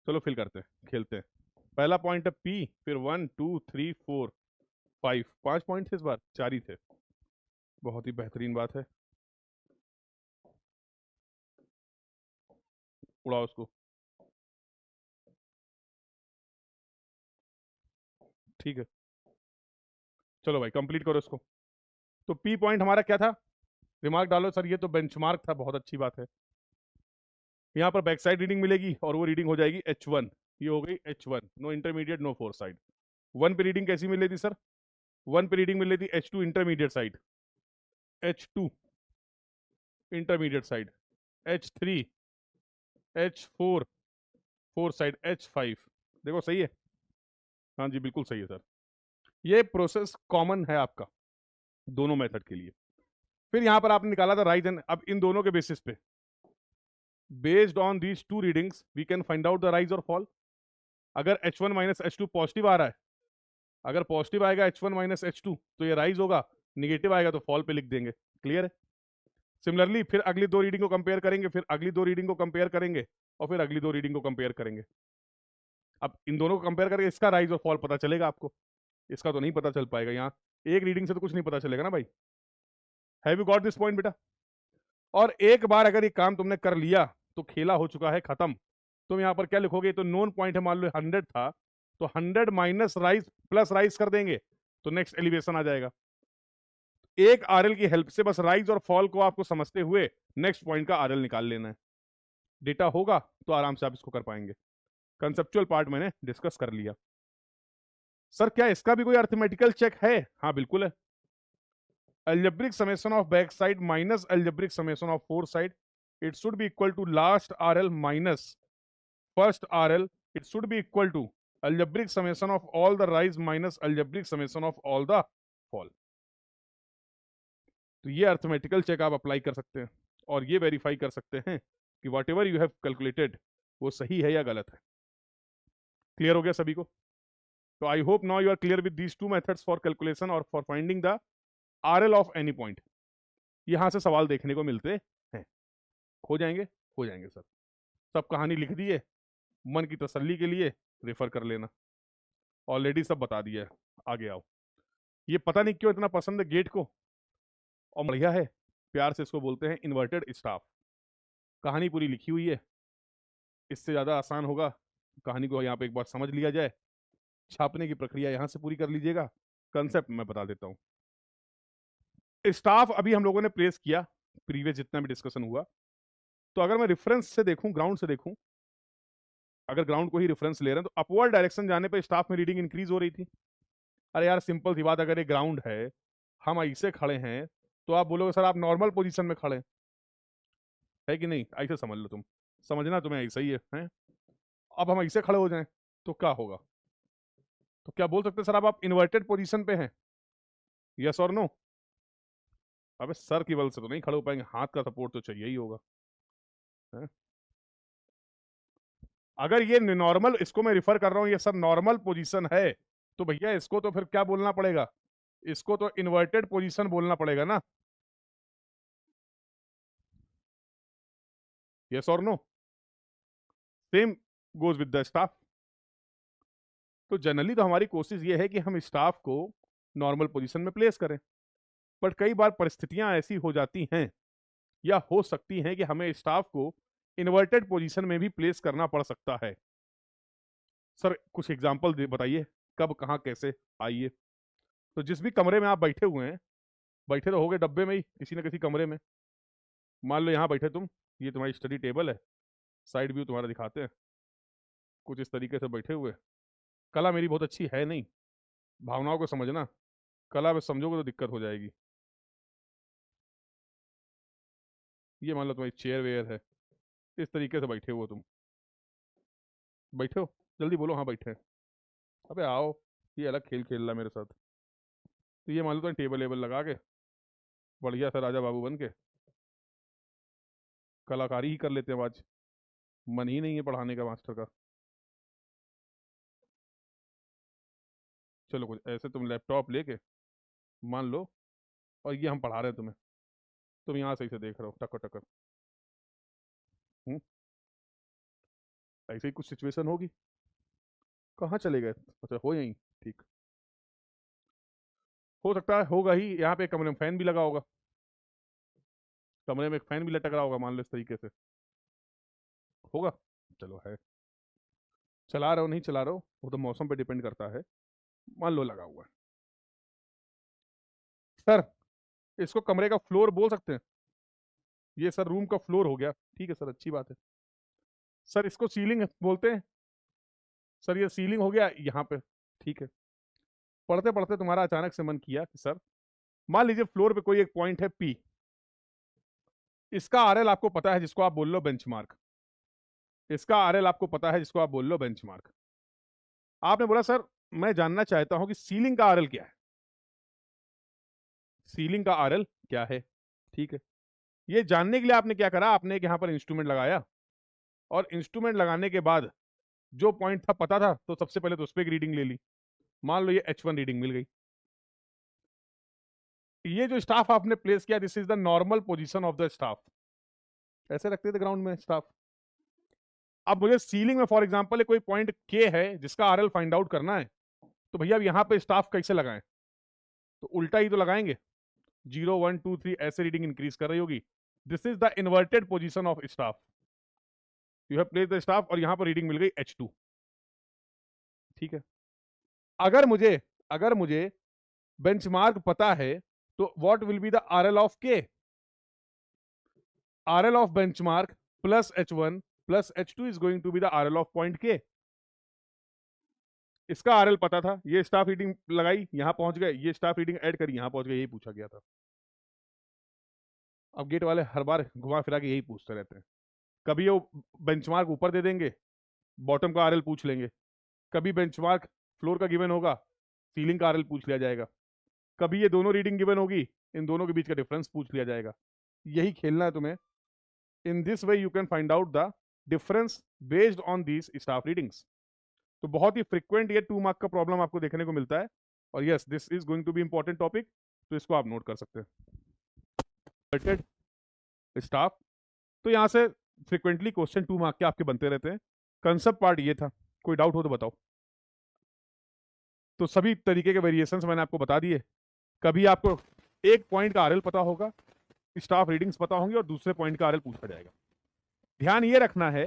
चलो फिल करते हैं, खेलते हैं। पहला पॉइंट है पी, फिर 1 2 3 4 5, 5 पॉइंट थे इस बार, 4 ही थे। बहुत ही बेहतरीन बात है, उड़ाओ उसको। ठीक है, चलो भाई कंप्लीट करो इसको। तो पी पॉइंट हमारा क्या था? रिमार्क डालो सर, ये तो बेंचमार्क था, बहुत अच्छी बात है। यहाँ पर बैक साइड रीडिंग मिलेगी और वो रीडिंग हो जाएगी H1। ये हो गई H1, no intermediate no fore side. 1 पे रीडिंग कैसी मिल रही थी सर? 1 पे रीडिंग मिल रही थी H2 intermediate side, H2 intermediate side, H3, H4 four side, H5। देखो सही है? हाँ जी बिल्कुल सही है सर। ये प्रोसेस कॉमन है आपका दोनों मेथड के लिए। फिर यहां पर आपने निकाला था राइज एंड, अब इन दोनों के बेसिस पे, based on these two readings we can find out the rise और फॉल। अगर H1 माइनस H2 पॉजिटिव आ रहा है, अगर पॉजिटिव आएगा H1 माइनस H2 तो ये राइज होगा, निगेटिव आएगा तो फॉल पे लिख देंगे। क्लियर है? सिमिलरली फिर अगली दो रीडिंग को कंपेयर करेंगे, फिर अगली दो रीडिंग को कंपेयर करेंगे, और फिर अगली दो रीडिंग को कंपेयर करेंगे। अब इन दोनों को कंपेयर करके इसका राइज और फॉल पता चलेगा आपको, इसका तो नहीं पता चल पाएगा। यहाँ एक रीडिंग से तो कुछ नहीं पता चलेगा ना भाई। Have you got this point बेटा? और एक बार अगर ये काम तुमने कर लिया तो खेला हो चुका है खत्म। तुम यहाँ पर क्या लिखोगे, तो नोन पॉइंट है, मान लो 100 था, तो 100 माइनस राइज प्लस राइज कर देंगे तो नेक्स्ट एलिवेशन आ जाएगा। एक RL की हेल्प से बस राइज और फॉल को आपको समझते हुए नेक्स्ट पॉइंट का RL निकाल लेना है। डेटा होगा तो आराम से आप इसको कर पाएंगे। कंसेप्चुअल पार्ट मैंने डिस्कस कर लिया। सर क्या इसका भी कोई अर्थमेटिकल चेक है? हाँ बिल्कुल है। algebraic summation of back side minus algebraic summation of four side, it should be equal to last RL minus first RL. It should be equal to algebraic summation of all the rise minus algebraic summation of all the fall. तो ये arithmetical check आप apply कर सकते हैं और ये verify कर सकते हैं कि what ever you have calculated वो सही है या गलत है। क्लियर हो गया सभी को? तो I hope now you are clear with these two methods for calculation और for finding the RL of any point. यहां से सवाल देखने को मिलते हैं। हो जाएंगे? हो जाएंगे सर। सब कहानी लिख दी है, मन की तसल्ली के लिए रेफर कर लेना, ऑलरेडी सब बता दिया है। आगे आओ। ये पता नहीं क्यों इतना पसंद है गेट को, और बढ़िया है, प्यार से इसको बोलते हैं इन्वर्टेड स्टाफ। कहानी पूरी लिखी हुई है, इससे ज़्यादा आसान होगा कहानी को यहाँ पे एक बार समझ लिया जाए। छापने की प्रक्रिया यहाँ से पूरी कर लीजिएगा, कंसेप्ट मैं बता देता हूँ। स्टाफ अभी हम लोगों ने प्लेस किया, प्रीवियस जितना भी डिस्कशन हुआ। तो अगर मैं रेफरेंस से देखूं, ग्राउंड से देखूं, अगर ग्राउंड को ही रेफरेंस ले रहे हैं तो अपवर्ड डायरेक्शन जाने पे स्टाफ में रीडिंग इंक्रीज हो रही थी। अरे यार सिंपल सी बात, अगर ये ग्राउंड है, हम ऐसे खड़े हैं, तो आप बोलोगे सर आप नॉर्मल पोजीशन में खड़े है कि नहीं? ऐसे समझ लो, तुम समझना तुम्हें ऐसा ही है? अब हम ऐसे खड़े हो जाएं तो क्या होगा? तो क्या बोल सकते सर आप इन्वर्टेड पोजीशन पे हैं? यस और नो? अबे सर की बल से तो नहीं खड़े हो पाएंगे, हाथ का सपोर्ट तो चाहिए ही होगा है? अगर ये नॉर्मल, इसको मैं रिफर कर रहा हूं, ये सर नॉर्मल पोजीशन है, तो भैया इसको तो फिर क्या बोलना पड़ेगा? इसको तो इन्वर्टेड पोजीशन बोलना पड़ेगा ना? यस और no? Same goes with the staff. तो जनरली तो हमारी कोशिश ये है कि हम स्टाफ को नॉर्मल पोजीशन में प्लेस करें, बट कई बार परिस्थितियां ऐसी हो जाती हैं या हो सकती हैं कि हमें स्टाफ को इन्वर्टेड पोजीशन में भी प्लेस करना पड़ सकता है। सर कुछ एग्जांपल बताइए, कब, कहां, कैसे? आइए। तो जिस भी कमरे में आप बैठे हुए हैं, बैठे तो होगे डब्बे में ही, किसी न किसी कमरे में। मान लो यहाँ बैठे तुम, ये तुम्हारी स्टडी टेबल है, साइड व्यू तुम्हारा दिखाते हैं, कुछ इस तरीके से बैठे हुए। कला मेरी बहुत अच्छी है नहीं, भावनाओं को समझना, कला में समझोगे तो दिक्कत हो जाएगी। ये मान लो तुम्हारी चेयर वेयर है, इस तरीके से बैठे हो तुम। बैठे हो? जल्दी बोलो हाँ बैठे हैं। अबे आओ, ये अलग खेल खेल रहा मेरे साथ। तो ये मान लो तुम टेबल वेबल लगा के बढ़िया सा राजा बाबू बन के कलाकारी ही कर लेते हैं आज, मन ही नहीं है पढ़ाने का मास्टर का। चलो कुछ ऐसे तुम लैपटॉप लेके मान लो, और ये हम पढ़ा रहे हैं तुम्हें, तुम यहाँ सही से देख रहे हो टकर टकर। हम्म, ऐसे ही कुछ सिचुएशन होगी। कहाँ चले गए? अच्छा हो यहीं, ठीक। हो सकता है होगा ही, यहाँ पे कमरे में फैन भी लगा होगा, कमरे में एक फैन भी लटक रहा होगा, मान लो इस तरीके से होगा। चलो है, चला रहे हो नहीं चला रहे हो वो तो मौसम पे डिपेंड करता है, मान लो लगा हुआ है। सर इसको कमरे का फ्लोर बोल सकते हैं? ये सर रूम का फ्लोर हो गया, ठीक है सर, अच्छी बात है। सर इसको सीलिंग बोलते हैं? सर ये सीलिंग हो गया यहाँ पे, ठीक है। पढ़ते पढ़ते तुम्हारा अचानक से मन किया कि सर मान लीजिए फ्लोर पे कोई एक पॉइंट है पी, इसका आरएल आपको पता है जिसको आप बोल लो बेंचमार्क, इसका आरएल आपको पता है जिसको आप बोल लो बेंचमार्क। आपने बोला सर मैं जानना चाहता हूं कि सीलिंग का आरएल क्या है, सीलिंग का आरएल क्या है, ठीक है। ये जानने के लिए आपने क्या करा, आपने एक यहां पर इंस्ट्रूमेंट लगाया, और इंस्ट्रूमेंट लगाने के बाद जो पॉइंट था पता था तो सबसे पहले तो उस पर एक रीडिंग ले ली। मान लो ये H1 रीडिंग मिल गई। ये जो स्टाफ आपने प्लेस किया, this is the normal position of the staff, ऐसे रखते थे ग्राउंड में स्टाफ। अब मुझे सीलिंग में फॉर एग्जांपल कोई पॉइंट के है जिसका आरएल फाइंड आउट करना है, तो भैया अब यहाँ पे स्टाफ कैसे लगाएं? तो उल्टा ही तो लगाएंगे, 0 1 2 3 ऐसे रीडिंग इंक्रीज कर रही होगी। This is the inverted position of staff, you have place the staff, और यहां पर रीडिंग मिल गई H2, ठीक है। अगर मुझे बेंचमार्क पता है तो what will be the RL of K? RL of benchmark plus H1 plus H2 is going to be the RL of point K. इसका आरएल पता था, ये स्टाफ रीडिंग लगाई यहां पहुंच गए, ये स्टाफ रीडिंग ऐड करी यहां पहुंच गए, यही पूछा गया था। अब गेट वाले हर बार घुमा फिरा के यही पूछते रहते हैं, कभी वो बेंचमार्क ऊपर दे देंगे, बॉटम का आरएल पूछ लेंगे, कभी बेंचमार्क फ्लोर का गिवन होगा, सीलिंग का आरएल पूछ लिया जाएगा, कभी ये दोनों रीडिंग गिवन होगी, इन दोनों के बीच का डिफरेंस पूछ लिया जाएगा। यही खेलना है तुम्हें। इन this way you can find out the difference based on these staff readings. तो बहुत ही फ्रिक्वेंट ये 2 मार्क का प्रॉब्लम आपको देखने को मिलता है, और yes this is going to be important topic, तो इसको आप नोट कर सकते हैं। स्टाफ, तो यहां से फ्रिक्वेंटली क्वेश्चन 2 मार्क के आपके बनते रहते हैं। कंसेप्ट पार्ट ये था, कोई डाउट हो तो बताओ। तो सभी तरीके के वेरिएशंस मैंने आपको बता दिए। कभी आपको एक पॉइंट का आरएल पता होगा, स्टाफ रीडिंग्स पता होंगी, और दूसरे पॉइंट का आरएल पूछा जाएगा। ध्यान ये रखना है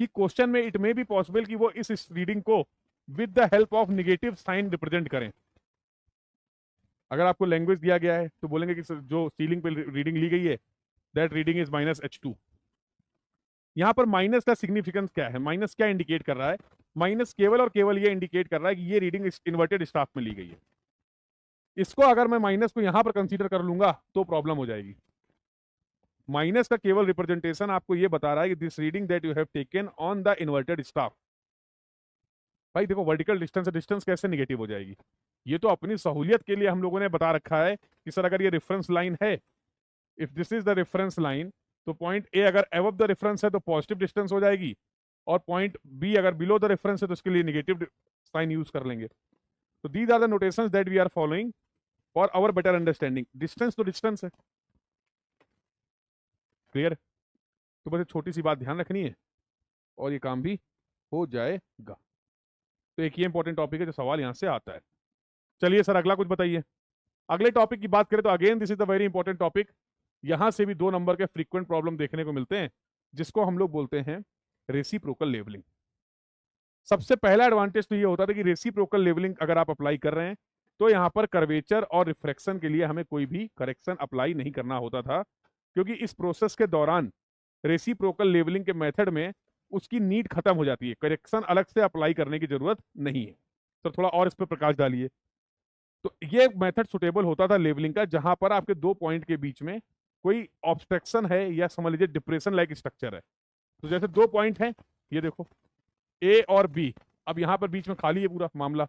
कि क्वेश्चन में इट मे बी पॉसिबल कि वो इस रीडिंग को with the help of negative sign represent करें। अगर आपको लैंग्वेज दिया गया है तो बोलेंगे कि जो सीलिंग पे रीडिंग ली गई है दैट रीडिंग इज -H2। यहां पर माइनस का सिग्निफिकेंस क्या है, माइनस क्या इंडिकेट कर रहा है? माइनस केवल और केवल ये इंडिकेट कर रहा है कि ये रीडिंग इन्वर्टेड स्टाफ में ली गई है। इसको अगर मैं माइनस को यहां पर कंसीडर कर लूंगा तो प्रॉब्लम हो जाएगी। माइनस का केवल रिप्रेजेंटेशन आपको ये बता रहा है कि this reading that you have taken on the inverted staff. भाई देखो, वर्टिकल डिस्टेंस से डिस्टेंस कैसे निगेटिव हो जाएगी? ये तो अपनी सहूलियत के लिए हम लोगों ने बता रखा है कि सर अगर ये रेफरेंस लाइन है, if this is the reference line, तो पॉइंट ए अगर अबव द रेफरेंस है तो पॉजिटिव डिस्टेंस हो जाएगी, और पॉइंट बी अगर बिलो द रेफरेंस है तो उसके लिए निगेटिव साइन यूज कर लेंगे। तो these are the notations that we are following for our better understanding. Distance तो डिस्टेंस है, क्लियर? तो बस छोटी सी बात ध्यान रखनी है और ये काम भी हो जाएगा। तो एक ये इंपॉर्टेंट टॉपिक है जो सवाल यहां से आता है। चलिए सर अगला कुछ बताइए। अगले टॉपिक की बात करें तो again this is the very important topic. यहां से भी 2 नंबर के फ्रीक्वेंट प्रॉब्लम देखने को मिलते हैं, जिसको हम लोग बोलते हैं रेसिप्रोकल लेवलिंग। सबसे पहला एडवांटेज तो ये होता था कि रेसिप्रोकल लेवलिंग अगर आप अप्लाई कर रहे हैं तो यहां पर कर्वेचर और रिफ्रैक्शन के लिए हमें कोई भी करेक्शन अप्लाई नहीं करना होता था, क्योंकि इस प्रोसेस के दौरान रेसिप्रोकल लेवलिंग के मेथड में उसकी नीड खत्म हो जाती है, करेक्शन अलग से अप्लाई करने की जरूरत नहीं है। तो थोड़ा और इस पर प्रकाश डालिए। तो ये मेथड सुटेबल होता था लेवलिंग का जहां पर आपके 2 पॉइंट के बीच में कोई ऑब्स्ट्रक्शन है या समझ लीजिए डिप्रेशन लाइक स्ट्रक्चर है। तो जैसे 2 पॉइंट हैं, ये देखो ए और बी, अब यहां पर बीच में खाली है पूरा मामला,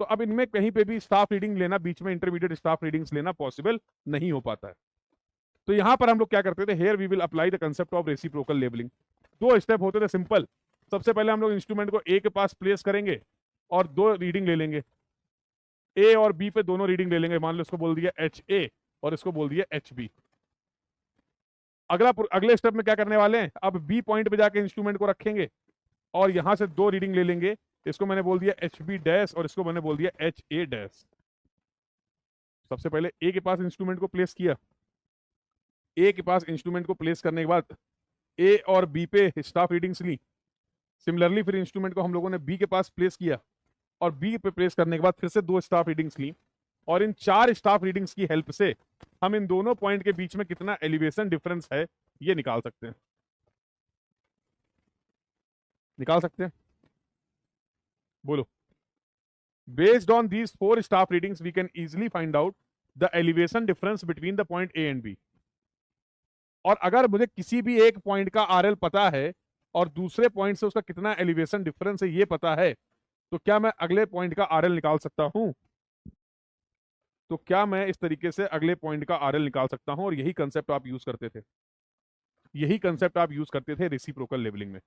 तो अब इनमें कहीं पे भी स्टाफ रीडिंग लेना, बीच में इंटरमीडिएट स्टाफ रीडिंग्स लेना पॉसिबल नहीं हो पाता है। तो यहां पर हम लोग क्या करते थे, here we will apply the concept of reciprocal levelling. 2 step होते थे सिंपल। सबसे पहले हम लोग इंस्ट्रूमेंट को ए के पास प्लेस करेंगे और 2 रीडिंग ले लेंगे। ए और बी पे दोनों रीडिंग ले लेंगे, मान लो इसको बोल दिया HA और इसको बोल दिया HB। अगले स्टेप में क्या करने वाले हैं, अब बी पॉइंट पे जाके इंस्ट्रूमेंट को रखेंगे और यहां से 2 रीडिंग ले लेंगे। इसको मैंने बोल दिया HB डैश और इसको मैंने बोल दिया HA डैश। सबसे पहले ए के पास इंस्ट्रूमेंट को प्लेस किया। ए के पास इंस्ट्रूमेंट को प्लेस करने के बाद ए और बी पे स्टाफ रीडिंग्स ली। सिमिलरली फिर इंस्ट्रूमेंट को हम लोगों ने बी के पास प्लेस किया और बी पे प्लेस करने के बाद फिर से 2 स्टाफ रीडिंग्स ली, और इन 4 स्टाफ रीडिंग्स की हेल्प से हम इन दोनों पॉइंट के बीच में कितना एलिवेशन डिफरेंस है ये निकाल सकते हैं। निकाल सकते हैं? बोलो। Based on these 4 staff readings we can easily find out the elevation difference between the point A and B. और अगर मुझे किसी भी एक पॉइंट का आरएल पता है और दूसरे पॉइंट से उसका कितना एलिवेशन डिफरेंस है ये पता है, तो क्या मैं अगले पॉइंट का आरएल निकाल सकता हूं? तो क्या मैं इस तरीके से अगले पॉइंट का आरएल निकाल सकता हूं? और यही कंसेप्ट आप यूज करते थे, यही कंसेप्ट आप यूज करते थे रेसिप्रोकल लेवलिंग में।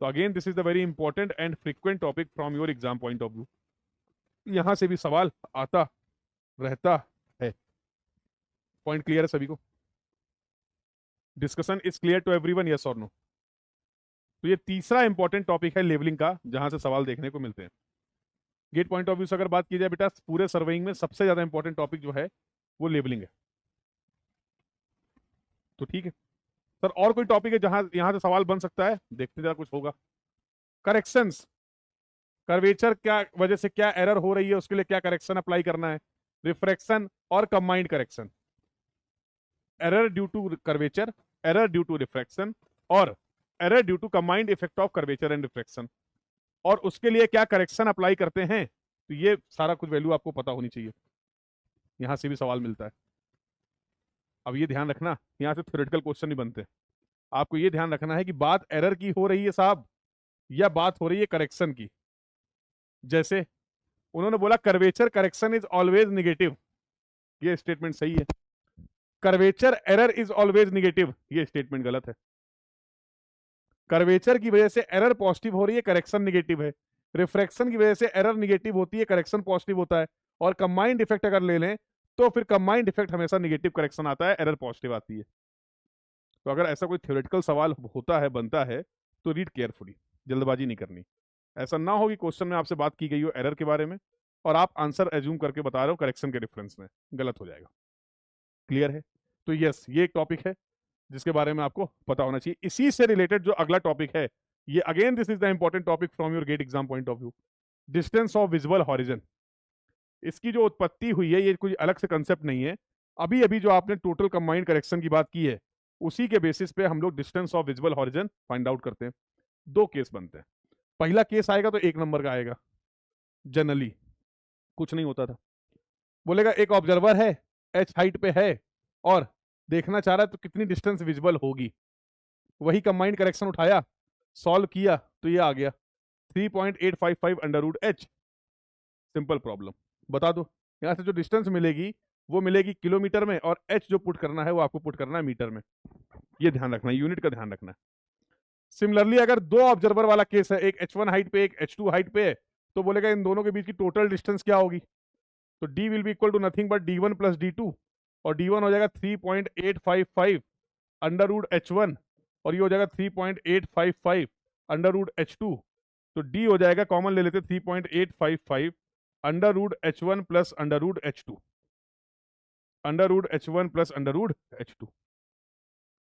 तो again this is the very important and frequent topic from your exam point of view. यहां से भी सवाल आता रहता है। पॉइंट क्लियर है सभी को? Discussion is clear to everyone, yes और नो? तो ये तीसरा इंपॉर्टेंट टॉपिक है लेवलिंग का, जहां से सवाल देखने को मिलते हैं। गेट पॉइंट ऑफ व्यू से अगर बात की जाए बेटा, पूरे सर्वेइंग में सबसे ज्यादा इंपॉर्टेंट टॉपिक जो है वो लेवलिंग है। तो ठीक है सर, और कोई टॉपिक है जहां यहां से सवाल बन सकता है? देखते जरा कुछ होगा। करेक्शंस, कर्वेचर क्या वजह से क्या एरर हो रही है उसके लिए क्या करेक्शन अप्लाई करना है, रिफ्रैक्शन और combined correction. Error due to curvature, error due to refraction और error due to combined effect of curvature and refraction, और उसके लिए क्या करेक्शन अप्लाई करते हैं। तो ये सारा कुछ वैल्यू आपको पता होनी चाहिए। यहां से भी सवाल मिलता है। अब ये ध्यान रखना, यहां से थ्योरेटिकल क्वेश्चन नहीं बनते। आपको ये ध्यान रखना है कि बात एरर की हो रही है साहब या बात हो रही है करेक्शन की। जैसे उन्होंने बोला curvature correction is always negative, ये स्टेटमेंट सही है। Curvature error is always negative, ये स्टेटमेंट गलत है। कर्वेचर की वजह से एरर पॉजिटिव हो रही है, करेक्शन निगेटिव है। रिफ्रैक्शन की वजह से एरर निगेटिव होती है, करेक्शन पॉजिटिव होता है। और कंबाइंड इफेक्ट अगर ले लें तो फिर कंबाइंड इफेक्ट हमेशा निगेटिव करेक्शन आता है, एरर पॉजिटिव आती है। तो अगर ऐसा कोई थ्योरेटिकल सवाल होता है, बनता है, तो रीड केयरफुली, जल्दबाजी नहीं करनी। ऐसा ना हो कि क्वेश्चन में आपसे बात की गई हो एरर के बारे में और आप आंसर एज्यूम करके बता रहे हो करेक्शन के रेफरेंस में, गलत हो जाएगा। क्लियर है? तो यस, ये एक टॉपिक है जिसके बारे में आपको पता होना चाहिए। इसी से रिलेटेड जो अगला टॉपिक है, ये again this is the important topic from your GATE exam point of view, distance of visual horizon. इसकी जो उत्पत्ति हुई है, ये कोई अलग से कंसेप्ट नहीं है। अभी अभी जो आपने टोटल कंबाइंड करेक्शन की बात की है, उसी के बेसिस पे हम लोग distance of visual horizon find out करते हैं। दो केस बनते हैं। पहला केस आएगा तो 1 नंबर का आएगा, जनरली कुछ नहीं होता था। बोलेगा एक ऑब्जर्वर है, h हाइट पे है और देखना चाह रहा है तो कितनी डिस्टेंस विजिबल होगी। वही कंबाइंड करेक्शन उठाया, सॉल्व किया तो ये आ गया 3.855 under root h। Simple problem, बता दो यहां से जो डिस्टेंस मिलेगी वो मिलेगी किलोमीटर में, और h जो पुट करना है वो आपको पुट करना है मीटर में। ये ध्यान रखना है, यूनिट का ध्यान रखना है। सिमिलरली अगर दो ऑब्जर्वर वाला केस है, एक h1 हाइट पे एक h2 हाइट पे है, तो बोलेगा इन दोनों के बीच की टोटल डिस्टेंस क्या होगी। तो d will be equal to nothing but d1 plus d2, और d1 हो जाएगा 3.855 अंडर रूट h1 और ये हो जाएगा 3.855 अंडर रूट h2। तो d हो जाएगा, कॉमन ले लेते 3.855 under root h1 plus under root h2, under root h1 plus under root h2।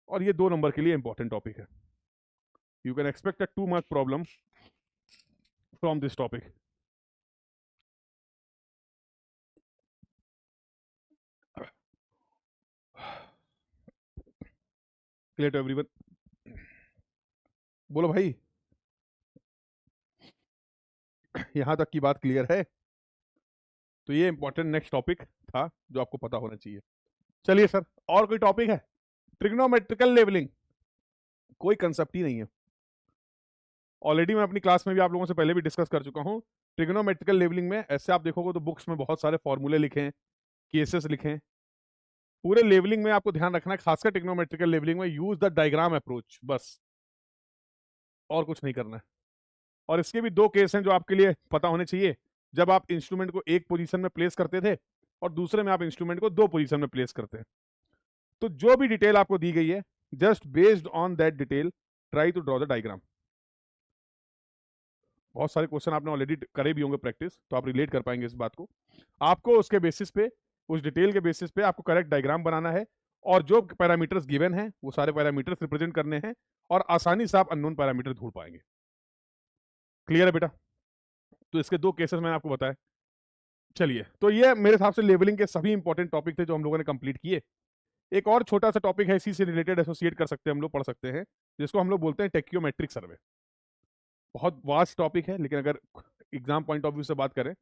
और ये 2 नंबर के लिए इंपॉर्टेंट टॉपिक है। You can expect a 2 mark problem from this topic. Clear to everyone? बोलो भाई, यहां तक की बात क्लियर है? तो ये इंपॉर्टेंट नेक्स्ट टॉपिक था जो आपको पता होना चाहिए। चलिए सर, और कोई टॉपिक है? ट्रिग्नोमेट्रिकल लेवलिंग कोई कंसेप्ट ही नहीं है। ऑलरेडी मैं अपनी क्लास में भी आप लोगों से पहले भी डिस्कस कर चुका हूं। ट्रिग्नोमेट्रिकल लेवलिंग में ऐसे आप देखोगे तो बुक्स में बहुत सारे फॉर्मूले लिखे हैं, केसेस लिखे हैं। पूरे लेवलिंग में आपको ध्यान रखना है, खासकर ट्रिग्नोमेट्रिकल लेवलिंग में, यूज द डायग्राम अप्रोच, बस और कुछ नहीं करना है। और इसके भी 2 केस हैं जो आपके लिए पता होने चाहिए। जब आप इंस्ट्रूमेंट को एक पोजीशन में प्लेस करते थे और दूसरे में आप इंस्ट्रूमेंट को 2 पोजीशन में प्लेस करते हैं। तो जो भी डिटेल आपको दी गई है, just based on that detail try to draw the diagram. बहुत सारे क्वेश्चन आपने ऑलरेडी करे भी होंगे प्रैक्टिस, तो आप रिलेट कर पाएंगे इस बात को। आपको उसके बेसिस पे, उस डिटेल के बेसिस पे आपको करेक्ट डायग्राम बनाना है, और जो पैरामीटर्स गिवन हैं वो सारे पैरामीटर्स रिप्रेजेंट करने हैं, और आसानी से आप अननोन पैरामीटर ढूंढ पाएंगे। क्लियर है बेटा? तो इसके 2 केसेस मैंने आपको बताए। चलिए, तो ये मेरे हिसाब से लेवलिंग के सभी इंपॉर्टेंट टॉपिक थे जो हम लोगों ने कंप्लीट किए। एक और छोटा सा टॉपिक है, इसी से रिलेटेड एसोसिएट कर सकते हैं हम लोग, पढ़ सकते हैं, जिसको हम लोग बोलते हैं टेक्योमेट्रिक सर्वे। बहुत वास्ट टॉपिक है, लेकिन अगर एग्जाम पॉइंट ऑफ व्यू से बात करें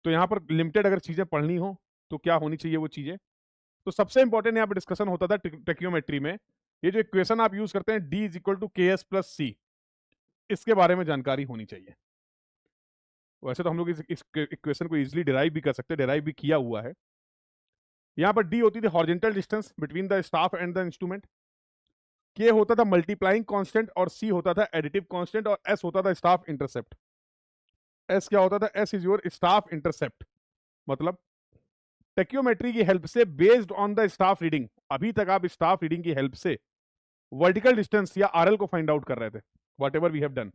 तो यहाँ पर लिमिटेड अगर चीजें पढ़नी हो तो क्या होनी चाहिए वो चीजें। तो सबसे इंपॉर्टेंट यहाँ पर डिस्कशन होता था टेक्योमेट्री में, ये जो इक्वेशन आप यूज करते हैं, D is equal to K S plus सी, इसके बारे में जानकारी होनी चाहिए। वैसे तो हम लोग इस इक्वेशन को इजीली डिराइव भी कर सकते हैं, डिराइव भी किया हुआ है। यहां पर डी होती थी horizontal distance between the staff and the instrument, के होता था मल्टीप्लाइंग कांस्टेंट और सी होता था एडिटिव कांस्टेंट, और एस होता था स्टाफ इंटरसेप्ट। एस क्या होता था? S is your staff intercept. मतलब टेक्योमेट्री की हेल्प से, based on the staff reading, अभी तक आप स्टाफ रीडिंग की हेल्प से वर्टिकल डिस्टेंस या आरएल को फाइंड आउट कर रहे थे, whatever we have done.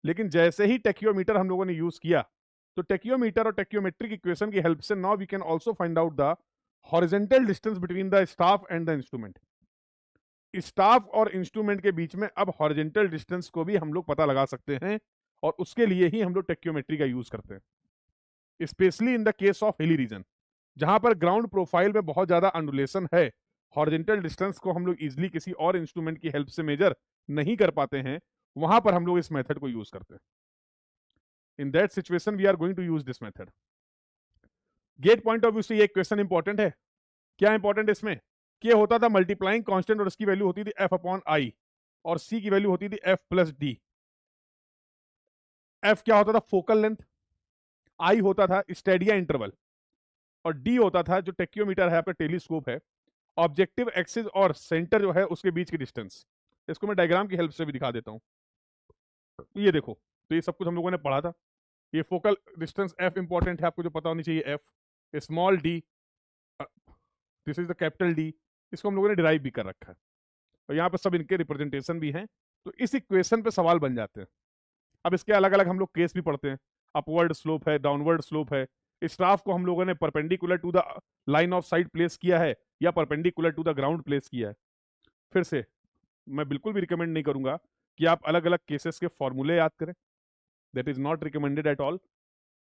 लेकिन जैसे ही टेक्योमीटर हम लोगों ने यूज किया, तो टेक्योमीटर और टेक्योमेट्रिक इक्वेशन की हेल्प से now we can also find out the horizontal distance between the staff and the instrument. Staff और इंस्ट्रूमेंट के बीच में अब हॉरिजॉन्टल डिस्टेंस को भी हम लोग पता लगा सकते हैं, और उसके लिए ही हम लोग टेक्योमेट्री का यूज करते हैं, specially in the case of hilly region, जहां पर ग्राउंड प्रोफाइल में बहुत ज्यादा अंडुलेशन है। हॉरिजॉन्टल डिस्टेंस को हम लोग इजिली किसी और इंस्ट्रूमेंट की हेल्प से मेजर नहीं कर पाते हैं, वहां पर हम लोग इस मेथड को यूज करते हैं। In that situation we are going to use this method. GATE point of view से ये क्वेश्चन इंपॉर्टेंट है। क्या इंपॉर्टेंट इसमें? के होता था मल्टीप्लाइंग कांस्टेंट और उसकी वैल्यू होती थी एफ अपॉन आई, और सी की वैल्यू होती थी एफ प्लस डी। एफ क्या होता था? Focal length. आई होता था स्टेडिया इंटरवल। और डी होता था जो टेक्योमीटर है, आपका टेलीस्कोप है, ऑब्जेक्टिव एक्सिस और सेंटर जो है उसके बीच की डिस्टेंस। इसको मैं डायग्राम की हेल्प से भी दिखा देता हूँ। ये देखो, तो ये सब कुछ हम लोगों ने पढ़ा था। ये फोकल डिस्टेंस एफ इंपॉर्टेंट है, आपको जो पता होनी चाहिए। F small D, this is the capital D, इसको हम लोगों ने डिराइव भी कर रखा है और यहाँ पे सब इनके रिप्रेजेंटेशन भी हैं। तो इस इक्वेशन पे सवाल बन जाते हैं। अब इसके अलग अलग हम लोग केस भी पढ़ते हैं। अपवर्ड स्लोप है, डाउनवर्ड स्लोप है। स्टाफ को हम लोगों ने perpendicular to the line of sight place किया है या perpendicular to the ground place किया है। फिर से मैं बिल्कुल भी रिकमेंड नहीं करूंगा कि आप अलग अलग केसेस के फॉर्मूले याद करें, that is not recommended at all.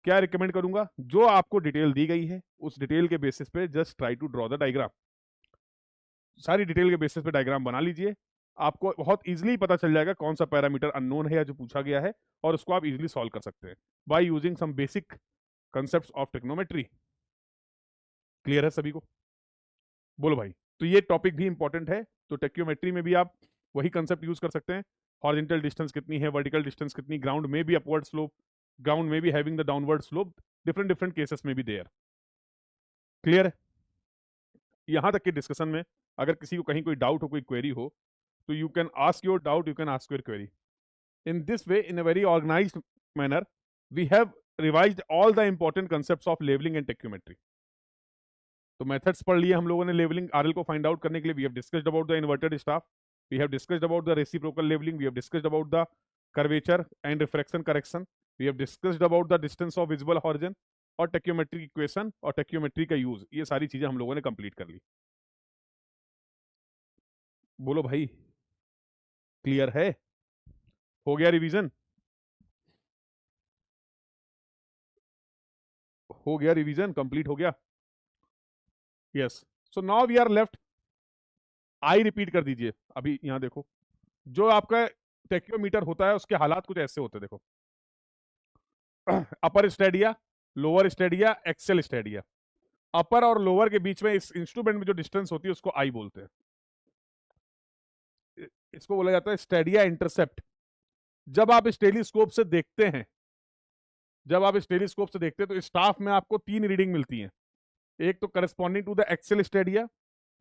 क्या रिकमेंड करूंगा, जो आपको डिटेल दी गई है उस डिटेल के बेसिस पे just try to draw the diagram. सारी डिटेल के बेसिस पे डायग्राम बना लीजिए, आपको बहुत इजीली पता चल जाएगा कौन सा पैरामीटर अननोन है या जो पूछा गया है, और उसको आप इजीली सॉल्व कर सकते हैं by using some basic concepts of trigonometry. Clear है सभी को? बोलो भाई। तो ये टॉपिक भी इंपॉर्टेंट है, तो टेक्योमेट्री में भी आप वही कंसेप्ट यूज कर सकते हैं। हॉरिजॉन्टल डिस्टेंस कितनी है, वर्टिकल डिस्टेंस कितनी, ग्राउंड में भी अपवर्ड स्लोप, ग्राउंड में भी having the downward slope, different different cases में भी देयर। क्लियर है? यहां तक के डिस्कशन में अगर किसी को कहीं कोई डाउट हो, कोई क्वेरी हो, तो you can ask your doubt, you can ask your query. In this way, in a very organized manner, we have revised all the important concepts of leveling and tachymetry. तो methods पढ़ लिए हम लोगों ने levelling RL को find out करने के लिए। We have discussed about the inverted staff, we have discussed about the reciprocal levelling, we have discussed about the curvature and refraction correction, we have discussed about the distance of visible horizon और tacheometric equation और tacheometry का use. ये सारी चीजें हम लोगों ने complete कर ली। बोलो भाई, क्लियर है? हो गया रिवीजन? हो गया रिवीजन, कंप्लीट हो गया? Yes. So now we are left, I repeat कर दीजिए। अभी यहां देखो, जो आपका टेक्योमीटर होता है उसके हालात कुछ ऐसे होते हैं, देखो। Upper stadia, lower stadia, axial stadia. Upper और लोअर के बीच में इस इंस्ट्रूमेंट में जो डिस्टेंस होती है उसको आई बोलते हैं। इसको बोला जाता है स्टेडिया इंटरसेप्ट। जब आप इस टेलीस्कोप से देखते हैं, जब आप इस टेलीस्कोप से देखते हैं तो स्टाफ में आपको 3 रीडिंग मिलती हैं। एक तो corresponding to the axial stadia,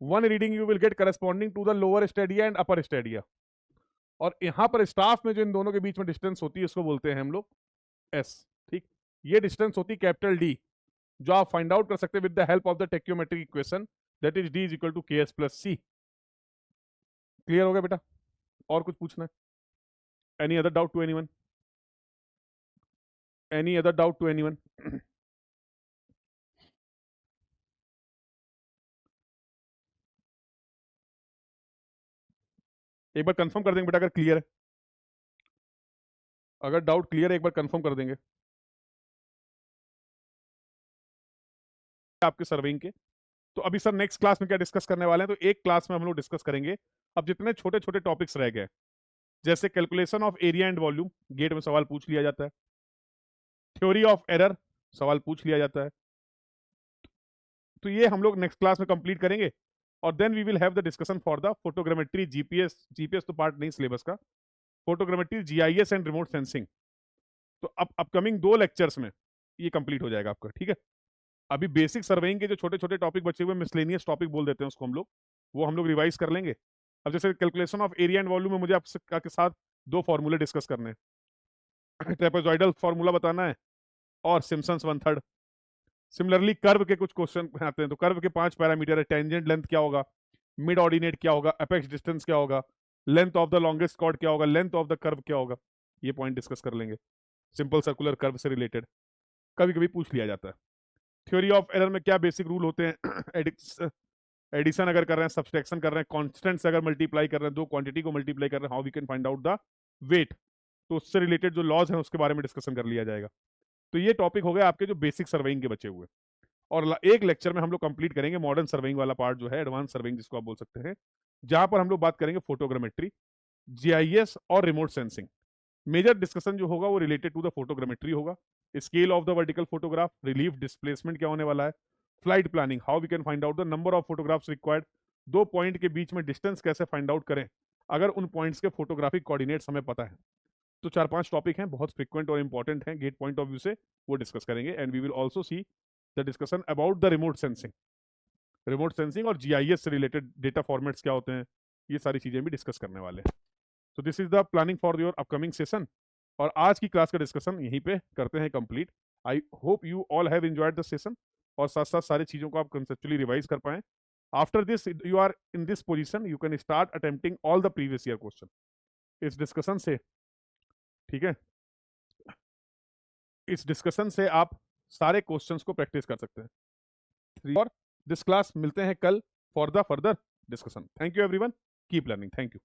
1 reading you will get corresponding to the lower stadia and upper stadia. और यहां पर स्टाफ में जो इन दोनों के बीच में डिस्टेंस होती है उसको बोलते हैं हम लोग एस। ठीक, ये डिस्टेंस होती है कैपिटल डी, जो आप फाइंड आउट कर सकते हैं with the help of the tacheometric equation, that is D is equal to K S plus C. Clear हो गया बेटा? और कुछ पूछना है? Any other doubt to anyone? Any other doubt to anyone? एक बार कंफर्म कर देंगे बेटा अगर क्लियर है। अगर डाउट क्लियर है एक बार कंफर्म कर देंगे आपके सर्विंग के। तो अभी सर नेक्स्ट क्लास में क्या डिस्कस करने वाले हैं, तो एक क्लास में हम लोग डिस्कस करेंगे अब जितने छोटे छोटे टॉपिक्स रह गए, जैसे calculation of area and volume, GATE में सवाल पूछ लिया जाता है। थ्योरी ऑफ एरर, सवाल पूछ लिया जाता है। तो ये हम लोग नेक्स्ट क्लास में कंप्लीट करेंगे और then we will have the discussion for the photogrammetry GPS. GPS तो पार्ट नहीं सिलेबस का, photogrammetry GIS and remote sensing. तो अब अपकमिंग 2 लेक्चर्स में ये कंप्लीट हो जाएगा आपका। ठीक है, अभी बेसिक सर्वेइंग के जो छोटे छोटे टॉपिक बचे हुए, मिसलेनियस टॉपिक बोल देते हैं उसको हम लोग, वो हम लोग रिवाइज कर लेंगे। अब जैसे calculation of area and volume में मुझे आपके साथ 2 फॉर्मूले डिस्कस करने हैं। ट्रेपेजॉइडल फॉर्मूला बताना है और सिम्पसन्स 1/3। सिमिलरली कर्व के कुछ क्वेश्चन आते हैं, तो कर्व के 5 पैरामीटर है। टेंजेंट लेंथ क्या होगा, मिड ऑर्डिनेट क्या होगा, अपेक्स डिस्टेंस क्या होगा, length of the longest chord क्या होगा, लेंथ ऑफ द कर्व क्या होगा, ये पॉइंट डिस्कस कर लेंगे। सिंपल सर्कुलर कर्व से रिलेटेड कभी कभी पूछ लिया जाता है। थ्योरी ऑफ एरर में क्या बेसिक रूल होते हैं, एडिशन अगर कर रहे हैं, सब्सट्रैक्शन कर रहे हैं, कॉन्स्टेंट से अगर मल्टीप्लाई कर रहे हैं, 2 क्वांटिटी को मल्टीप्लाई कर रहे हैं, how we can find out the weight. तो उससे रिलेटेड जो लॉज हैं उसके बारे में डिस्कशन कर लिया जाएगा। तो ये टॉपिक हो गए आपके जो बेसिक सर्वेइंग के बचे हुए। और एक लेक्चर में हम लोग कंप्लीट करेंगे मॉडर्न सर्वेइंग वाला पार्ट जो है, एडवांस सर्वेइंग जिसको आप बोल सकते हैं, जहां पर हम लोग बात करेंगे फोटोग्रामेट्री, जीआईएस और रिमोट सेंसिंग। मेजर डिस्कशन जो होगा वो रिलेटेड टू द फोटोग्रामेट्री होगा। Scale of the vertical photograph, relief displacement क्या होने वाला है, flight planning, how we can find out the number of photographs required, 2 point के बीच में डिस्टेंस कैसे फाइंड आउट करें अगर उन पॉइंट्स के फोटोग्राफिक कोऑर्डिनेट्स हमें पता है। तो 4-5 टॉपिक हैं, बहुत फ्रिक्वेंट और इंपॉर्टेंट हैं गेट पॉइंट ऑफ व्यू से, वो डिस्कस करेंगे। And we will also see the discussion about the remote sensing और जीआईएस से रिलेटेड डेटा फॉर्मेट्स क्या होते हैं, ये सारी चीजें भी डिस्कस करने वाले हैं। तो this is the planning for your upcoming session, और आज की क्लास का डिस्कशन यहीं पे करते हैं complete. I hope you all have enjoyed the session, और साथ साथ सारी चीजों को आप कंसेप्चुअली रिवाइज कर पाए। After this you are in this position, you can start attempting all the previous year question इस डिस्कशन से। ठीक है, इस डिस्कशन से आप सारे क्वेश्चंस को प्रैक्टिस कर सकते हैं। और दिस क्लास मिलते हैं कल for the further discussion. Thank you everyone, keep learning, thank you.